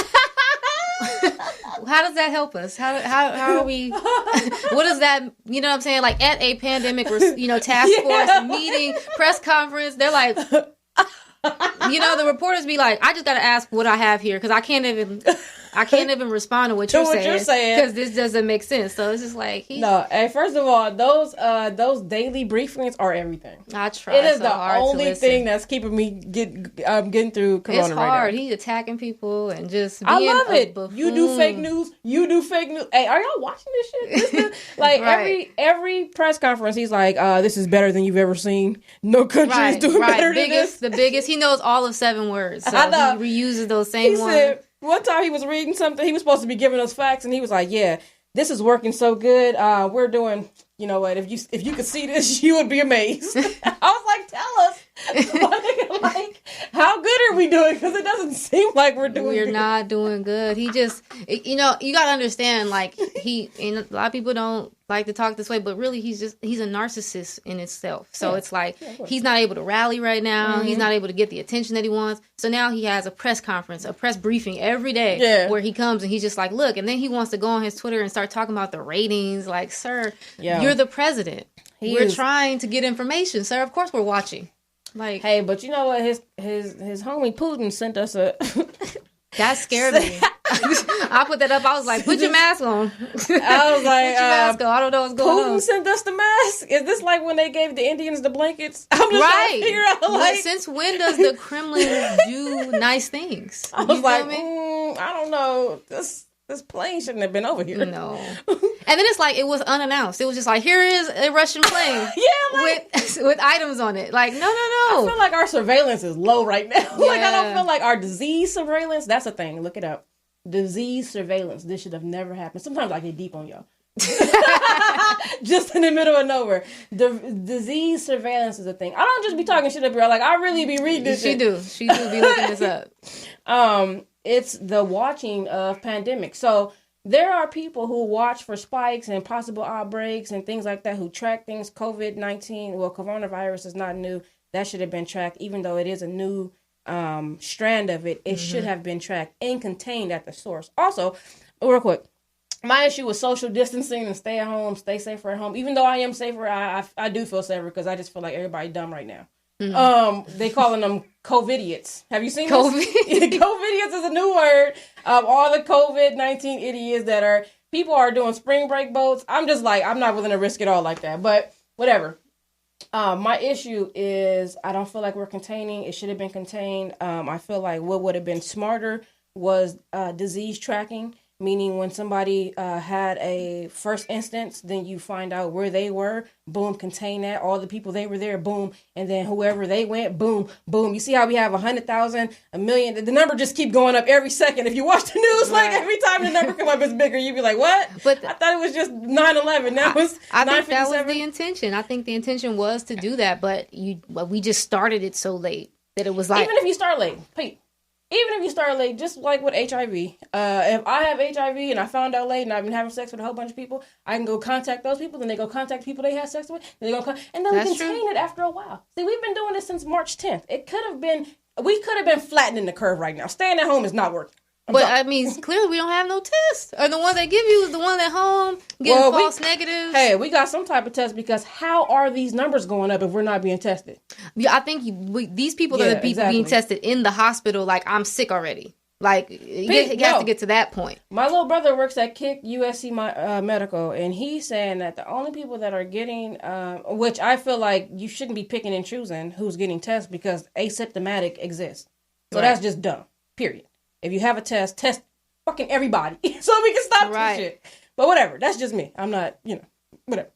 How does that help us? How are we? What does that? You know what I'm saying? Like at a pandemic, task force meeting, press conference, they're like, the reporters be like, I just got to ask what I have here because I can't even respond to what you're saying because this doesn't make sense. So it's just like Hey, first of all, those daily briefings are everything. I try. It is the only thing that's keeping me getting through Corona. It's hard. Right now. He's attacking people and just. I love it. Buffoon. You do fake news. Hey, are y'all watching this shit? Right. every press conference, he's like, "This is better than you've ever seen. No country is doing better than this." The biggest. He knows all of 7 words, so he reuses those same ones. Said, one time he was reading something, he was supposed to be giving us facts, and he was like, yeah, this is working so good. We're doing you know what? If you could see this, you would be amazed. I was like, tell us. Like, how good are we doing? Because it doesn't seem like we're doing. We're not doing good. He just, you got to understand. Like and a lot of people don't like to talk this way, but really, he's a narcissist in itself. So it's like he's not able to rally right now. He's not able to get the attention that he wants. So now he has a press conference, a press briefing every day where he comes and he's just like, look, and then he wants to go on his Twitter and start talking about the ratings. Like, sir, you're the president. We're trying to get information, sir. Of course, we're watching. Like, hey, but you know what? His homie Putin sent us a. That scared me. I put that up. I was like, put your mask on. I was like, put your mask on. I don't know what's going on. Putin sent us the mask. Is this like when they gave the Indians the blankets? I'm just trying to figure out, like, since when does the Kremlin do nice things? I was like, I don't know. This plane shouldn't have been over here. No. And then it's like, it was unannounced. It was just like, here is a Russian plane with items on it. Like, no. I feel like our surveillance is low right now. Yeah. Like, I don't feel like our disease surveillance, that's a thing. Look it up. Disease surveillance. This should have never happened. Sometimes I get deep on y'all. Just in the middle of nowhere. The disease surveillance is a thing. I don't just be talking shit up here. Like, I really be reading this shit. She do be looking this up. It's the watching of pandemics. So there are people who watch for spikes and possible outbreaks and things like that, who track things. COVID-19, well, coronavirus is not new. That should have been tracked, even though it is a new strand of it. It should have been tracked and contained at the source. Also, real quick, my issue with social distancing and stay at home, stay safer at home. Even though I am safer, I do feel safer because I just feel like everybody dumb right now. They calling them COVIDiots. Have you seen this? COVIDiots is a new word. All the COVID-19 idiots that people are doing spring break boats. I'm just like, I'm not willing to risk it all like that, but whatever. My issue is I don't feel like we're containing. It should have been contained. I feel like what would have been smarter was disease tracking. Meaning when somebody had a first instance, then you find out where they were, boom, contain that. All the people they were there, boom. And then whoever they went, boom, boom. You see how we have 100,000, 1 million. The number just keep going up every second. If you watch the news, like every time the number come up, it's bigger. You'd be like, what? But I thought it was just 9/11. Now it's I think that was the intention. I think the intention was to do that, but we just started it so late that it was like. Even if you start late, Pete. Even if you start late, just like with HIV, if I have HIV and I found out late and I've been having sex with a whole bunch of people, I can go contact those people, then they go contact people they had sex with, and they go and then we contain it after a while. See, we've been doing this since March 10th. We could have been flattening the curve right now. Staying at home is not working. But I mean, clearly we don't have no test. Or the one they give you is the one at home getting false negatives. Hey, we got some type of test because how are these numbers going up if we're not being tested? Yeah, I think these people are the people being tested in the hospital. Like, I'm sick already. Like, it has to get to that point. My little brother works at KIC USC Medical, and he's saying that the only people that are getting, which I feel like you shouldn't be picking and choosing who's getting tests because asymptomatic exists. So that's just dumb. Period. If you have a test fucking everybody so we can stop this shit. But whatever, that's just me. I'm not, whatever.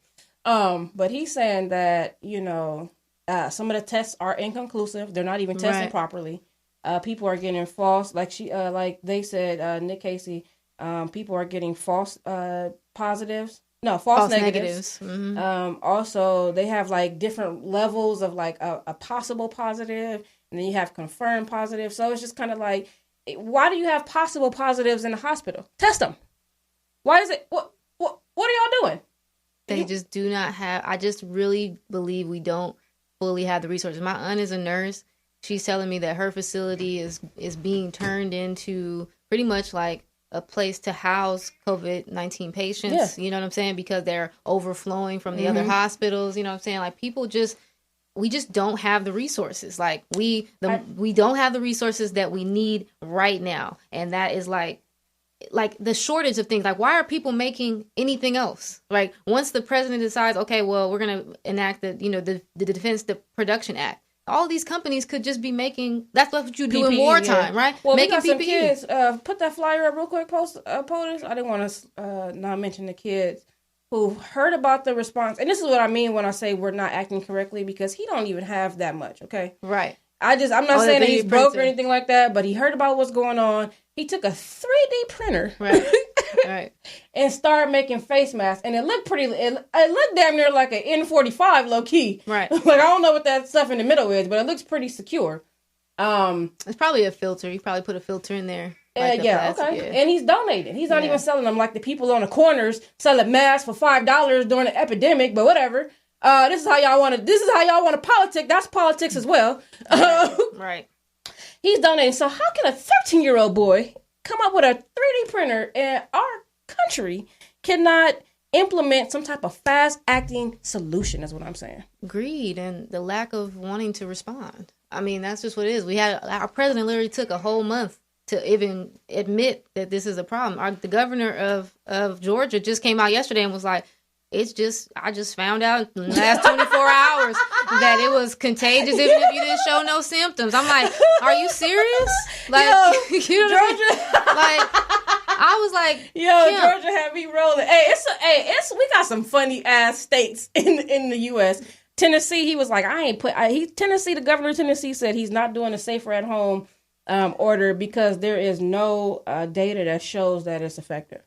But he's saying that, some of the tests are inconclusive. They're not even testing properly. People are getting false, like they said, Nick Casey, people are getting false positives. No, false negatives. Mm-hmm. Also, they have like different levels of like a possible positive, and then you have confirmed positive. So it's just kind of like, why do you have possible positives in the hospital? Test them. Why is it? What are y'all doing? They just do not have. I just really believe we don't fully have the resources. My aunt is a nurse. She's telling me that her facility is being turned into pretty much like a place to house COVID-19 patients. Yeah. You know what I'm saying? Because they're overflowing from the other hospitals. You know what I'm saying? Like, people just. We just don't have the resources. Like, we don't have the resources that we need right now. And that is like the shortage of things. Like, why are people making anything else? Like, once the president decides, okay, well, we're going to enact the Defense Production Act. All these companies could just be making, that's what you do PPE, in wartime, right? Well, making we got PPE. Some kids, put that flyer up real quick, POTUS. I didn't want to not mention the kids who heard about the response. And this is what I mean when I say we're not acting correctly, because he don't even have that much, okay? Right. I'm not saying that he's broke or anything like that, but he heard about what's going on. He took a 3D printer. Right. Right. And started making face masks. And it looked pretty, it looked damn near like an N45 low key. Right. Like, I don't know what that stuff in the middle is, but it looks pretty secure. It's probably a filter. You probably put a filter in there. Like yeah, plastic, okay. And he's donating. He's not Yeah. even selling them like the people on the corners selling masks for $5 during the epidemic, but whatever. This is how y'all want to politic. That's politics as well. Right. He's donating. So how can a 13-year-old boy come up with a 3D printer and our country cannot implement some type of fast-acting solution, is what I'm saying. Greed and the lack of wanting to respond. I mean, that's just what it is. Our president literally took a whole month to even admit that this is a problem. The governor of Georgia just came out yesterday and was like, I just found out in the last 24 hours that it was contagious even if you didn't show no symptoms. I'm like, are you serious? Like, you know what I mean? Like, I was like, Georgia had me rolling. We got some funny ass states in the U.S. Tennessee, he was like, Tennessee, the governor of Tennessee said he's not doing a safer at home order because there is no data that shows that it's effective.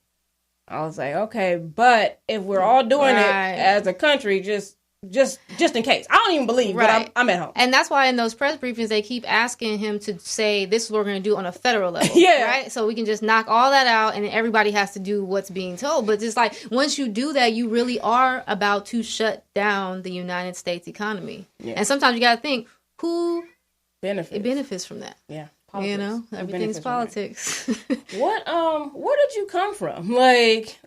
I was like, okay, but if we're all doing it as a country, just in case. I don't even believe, but I'm at home. And that's why in those press briefings, they keep asking him to say, this is what we're going to do on a federal level. Right? So we can just knock all that out and everybody has to do what's being told. But it's like, once you do that, you really are about to shut down the United States economy. Yeah. And sometimes you got to think, who benefits from that? Yeah. Politics. You know, everything's politics. Where did you come from? Like,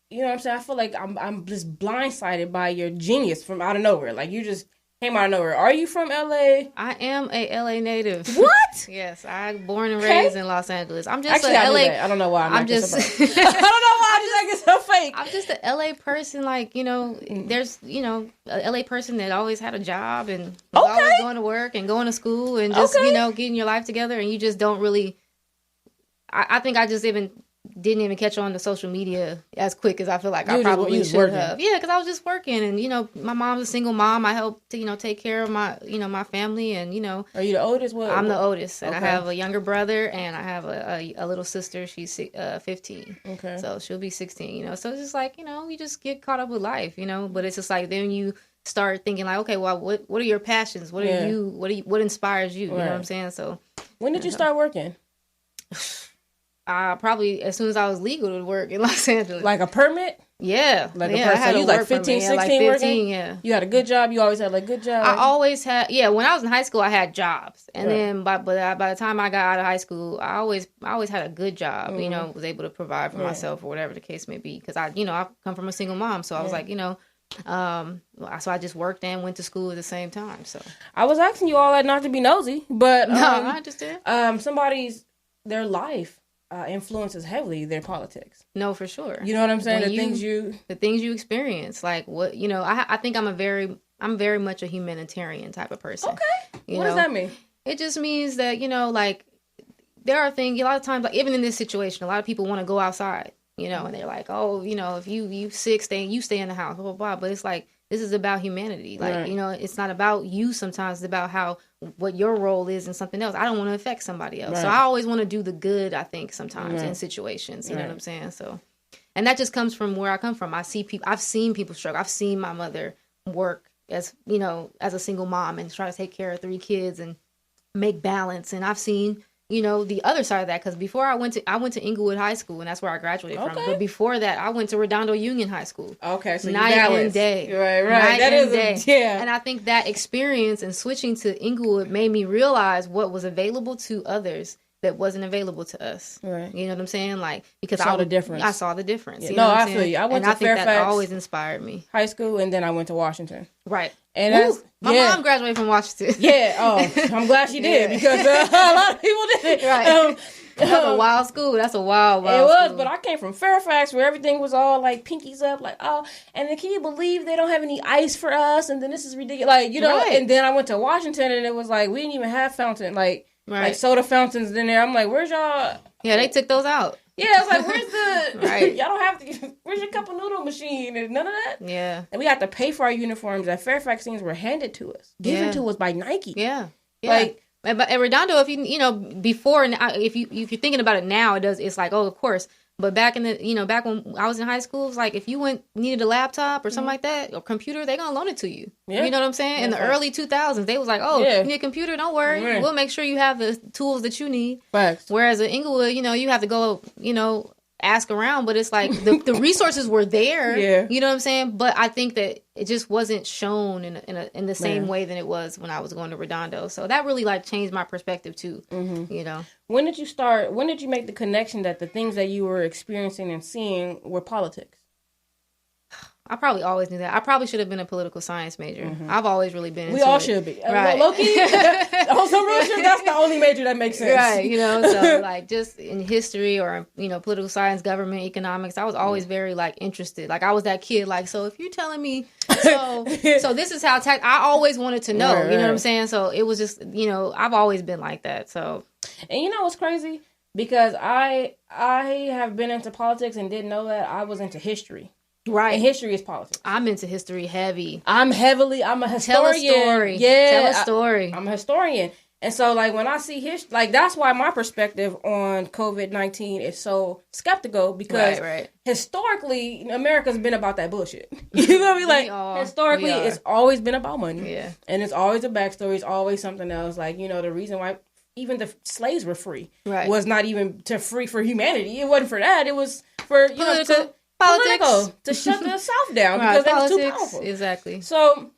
you know what I'm saying? I feel like I'm just blindsided by your genius from out of nowhere. Like, you just came out of nowhere. Are you from LA? I am a LA native. What? Yes, I'm born and raised in Los Angeles. I'm just actually, I LA. I don't know why I'm just. I don't know why I'm just acting so fake. I'm just a LA person. Like, you know, there's a LA person that always had a job and was always going to work and going to school and just getting your life together. And you just don't really. I think I just didn't even catch on to social media as quick as I feel like I probably should have. Yeah, because I was just working, and my mom's a single mom. I help to take care of my my family, and Are you the oldest? I'm the oldest, and I have a younger brother, and I have a little sister. She's 15. Okay, so she'll be 16. So it's just like you just get caught up with life, But it's just like then you start thinking like, okay, well, what are your passions? What are you? What inspires you? You know what I'm saying? So when did you start working? Probably as soon as I was legal to work in Los Angeles. Like a permit? Yeah. Like a person. So you like 15, 16 working? Yeah. You had a good job? You always had like good job? I always had, when I was in high school, I had jobs. And then by the time I got out of high school, I always had a good job, was able to provide for myself or whatever the case may be. Because I come from a single mom. So I was like, so I just worked and went to school at the same time. So I was asking you all that not to be nosy, but no, I understand. Their life influences heavily their politics. No, for sure. You know what I'm saying? The things you experience, like what I think I'm very much a humanitarian type of person. Okay. What does that mean? It just means that like there are things a lot of times, like even in this situation, a lot of people want to go outside, and they're like, oh, if you sick, stay in the house, blah blah blah. But it's like this is about humanity. Like it's not about you. Sometimes it's about what your role is in something else. I don't want to affect somebody else. So I always want to do the good, I think, sometimes in situations. You know what I'm saying? So, and that just comes from where I come from. I've seen people struggle. I've seen my mother work as a single mom and try to take care of 3 kids and make balance. And I've seen, the other side of that, because before I went to Inglewood High School, and that's where I graduated from. But before that, I went to Redondo Union High School. Okay, so night and day, right. That is day. And I think that experience and switching to Inglewood made me realize what was available to others that wasn't available to us. Right. You know what I'm saying? Like, because I saw the difference. Yeah. You know I feel you. I went to Fairfax. That always inspired me. High school, and then I went to Washington. Right. And my mom graduated from Washington. Yeah. Oh, I'm glad she did because a lot of people did. Right. That's a wild school. That's a wild it was, school. But I came from Fairfax where everything was all like pinkies up, like, oh, and then can you believe they don't have any ice for us? And then this is ridiculous. Like, and then I went to Washington and it was like, we didn't even have fountain, like soda fountains in there. I'm like, where's y'all? Yeah, they took those out. Yeah, I was like, where's the, y'all don't have to, where's your cup of noodle machine? And none of that. Yeah. And we had to pay for our uniforms. At Fairfax, things were handed to us, given to us by Nike. Yeah. Like, but at Redondo, if before, and if you're thinking about it now, it's like, oh, of course, But back back when I was in high school, it was like if you needed a laptop or something like that, or computer, they're gonna loan it to you. Yeah. You know what I'm saying? In the early 2000s, they was like, oh, you need a computer? Don't worry, we'll make sure you have the tools that you need. Facts. Whereas in Inglewood, you have to go, ask around, but it's like the resources were there. Yeah. You know what I'm saying? But I think that it just wasn't shown in the same way than it was when I was going to Redondo. So that really like changed my perspective too. Mm-hmm. When did you make the connection that the things that you were experiencing and seeing were politics? I probably always knew that. I probably should have been a political science major. Mm-hmm. I've always really been into We all should be. Right. Low-key, on some real shit, that's the only major that makes sense. Right, so like just in history or, political science, government, economics, I was always very like interested. Like I was that kid, like, so if you're telling me, so this is how I always wanted to know, you know what I'm saying? So it was just, I've always been like that, so. And you know what's crazy? Because I have been into politics and didn't know that I was into history. Right. And history is politics. I'm into history heavy. I'm a historian. Tell a story. Yeah. Tell a story. I'm a historian. And so, like, when I see history, like, that's why my perspective on COVID-19 is so skeptical, because historically, America's been about that bullshit. You know what I mean? Like, historically, it's always been about money. Yeah. And it's always a backstory. It's always something else. Like, the reason why even the slaves were free was not even free for humanity. It wasn't for that. It was for, political to shut the South down because they were too powerful. Exactly. So,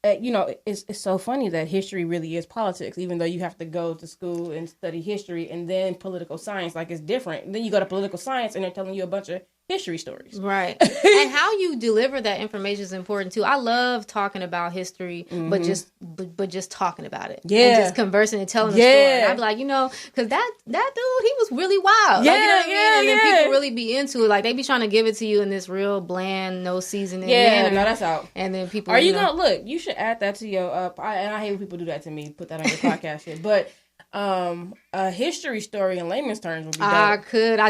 it's so funny that history really is politics, even though you have to go to school and study history and then political science. Like, it's different. Then you go to political science and they're telling you a bunch of history stories. Right. And how you deliver that information is important too. I love talking about history, but just talking about it. Yeah. And just conversing and telling the story. I'd be like, because that dude, he was really wild. Yeah, like, you know what I mean? And then people really be into it. Like, they be trying to give it to you in this real bland, no seasoning manner. No, that's out. And then people are you gonna look, you should add that to your and I hate when people do that to me, put that on your podcast shit. But a history story in layman's terms would be dope. I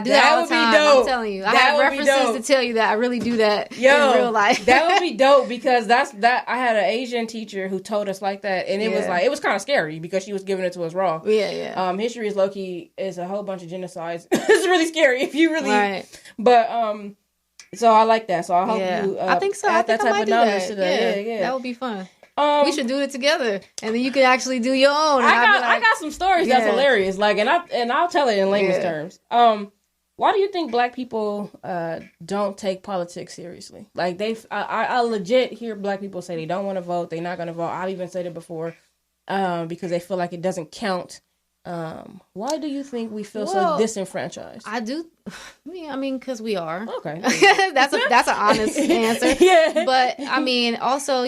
do that all the time. I'm telling you. I have references to tell you that I really do that in real life. That would be dope, because I had an Asian teacher who told us like that, and it was kind of scary because she was giving it to us raw. Yeah. History is low-key is a whole bunch of genocides. It's really scary if you really but so I like that. So I hope you I think so. add that type of knowledge to that. Yeah. That would be fun. We should do it together, and then you can actually do your own. I got some stories that's hilarious, like, and I'll tell it in layman's terms. Why do you think Black people don't take politics seriously? Like, I legit hear Black people say they don't want to vote, they're not going to vote. I've even said it before, because they feel like it doesn't count. Why do you think we feel so disenfranchised? I do. I mean, because we are. Okay, that's an honest answer. Yeah, but I mean, also,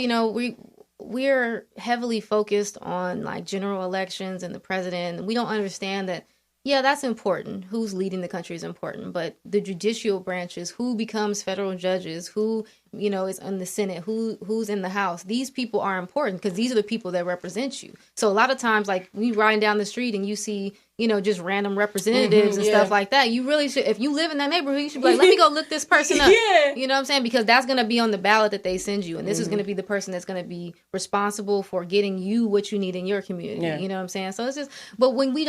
we're heavily focused on like general elections and the president. We don't understand that, that's important. Who's leading the country is important. But the judicial branches, who becomes federal judges, who, is in the Senate, who's in the House, these people are important because these are the people that represent you. So a lot of times, like, when you're riding down the street and you see, just random representatives and stuff like that, you really should, if you live in that neighborhood, you should be like, let me go look this person up. You know what I'm saying? Because that's going to be on the ballot that they send you. And this is going to be the person that's going to be responsible for getting you what you need in your community. You know what I'm saying? So it's just, but we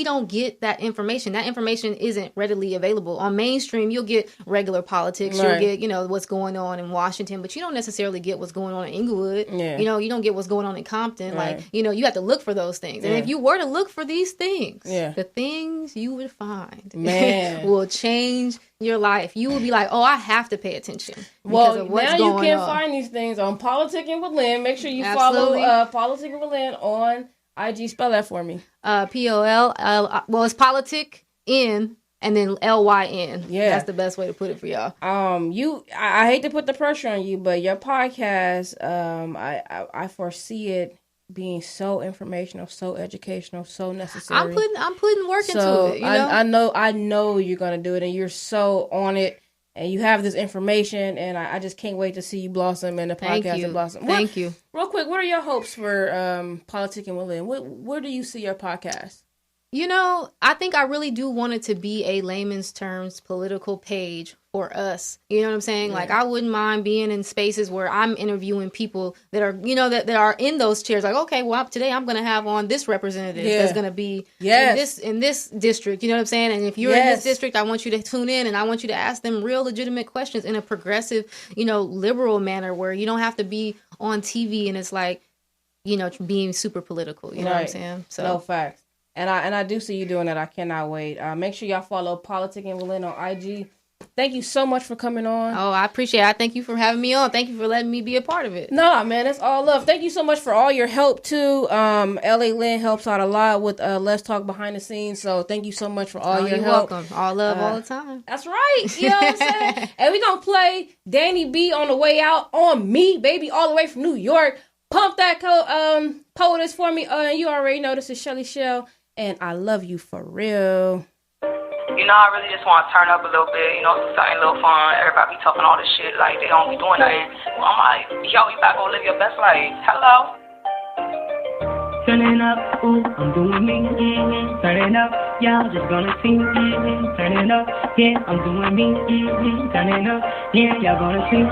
don't get that information. That information isn't readily available. On mainstream, you'll get regular politics. You'll get, what's going on in Washington, but you don't necessarily get what's going on in Inglewood. Yeah. You don't get what's going on in Compton. Right. Like, you have to look for those things. And if you were to look for these things, the things you would find will change your life. You will be like, oh, I have to pay attention. Well, now you can find these things on Politicking with Lynn. Make sure you follow Politicking with Lynn on IG. Spell that for me. POL. Well, it's politic in and then LYN. Yeah, that's the best way to put it for y'all. I hate to put the pressure on you, but your podcast, I foresee it being so informational, so educational, so necessary. I'm putting work into it. I know you're gonna do it, and you're so on it. And you have this information, and I just can't wait to see you blossom and the podcast and blossom. Thank you. Real quick, what are your hopes for Politicking with Lynn? Where do you see your podcast? I think I really do want it to be a layman's terms political page for us. You know what I'm saying? Like, I wouldn't mind being in spaces where I'm interviewing people that are, you know, that are in those chairs. Like, okay, well, today I'm going to have on this representative that's going to be in this district. You know what I'm saying? And if you're in this district, I want you to tune in and I want you to ask them real legitimate questions in a progressive, you know, liberal manner where you don't have to be on TV and it's like, you know, being super political. You know what I'm saying? So no, facts. And I do see you doing that. I cannot wait. Make sure y'all follow Politicking with Lynn on IG. Thank you so much for coming on. Oh, I appreciate it. I thank you for having me on. Thank you for letting me be a part of it. No, man, it's all love. Thank you so much for all your help, too. L.A. Lynn helps out a lot with LesTalk behind the scenes, so thank you so much for all your help. Welcome. All love all the time. That's right. You know what I'm saying? And we're going to play Danny B on the way out on me, baby, all the way from New York. Pump that poetess for me. You already know this is Chelley Chelle, and I love you for real. You know, I really just want to turn up a little bit, you know, something a little fun. Everybody be talking all this shit like they don't be doing nothing. Well, I'm like, yo, you better go live your best life. Hello? Turning up, ooh, I'm doing me, turning up, y'all just gonna see, turning up, yeah, I'm doing me, turning up, yeah, y'all gonna see.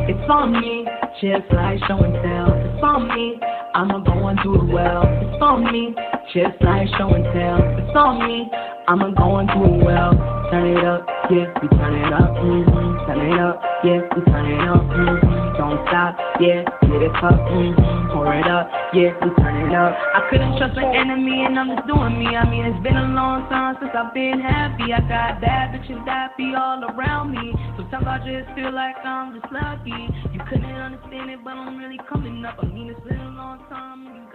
It's for me, just like show and tell. It's for me, I'ma go and do it well. It's for me, just like show and tell. It's for me, I'ma go and do it well. Turn it up, yeah, we turn it up, turn it up, yeah, we turn it up, don't stop, yeah, get it up, pour it up, yeah, we turn it up. I couldn't trust an enemy and I'm just doing me. I mean, it's been a long time since I've been happy. I got bad bitches that be all around me. Sometimes I just feel like I'm just lucky. You couldn't understand it, but I'm really coming up. I mean, it's been a long time. You got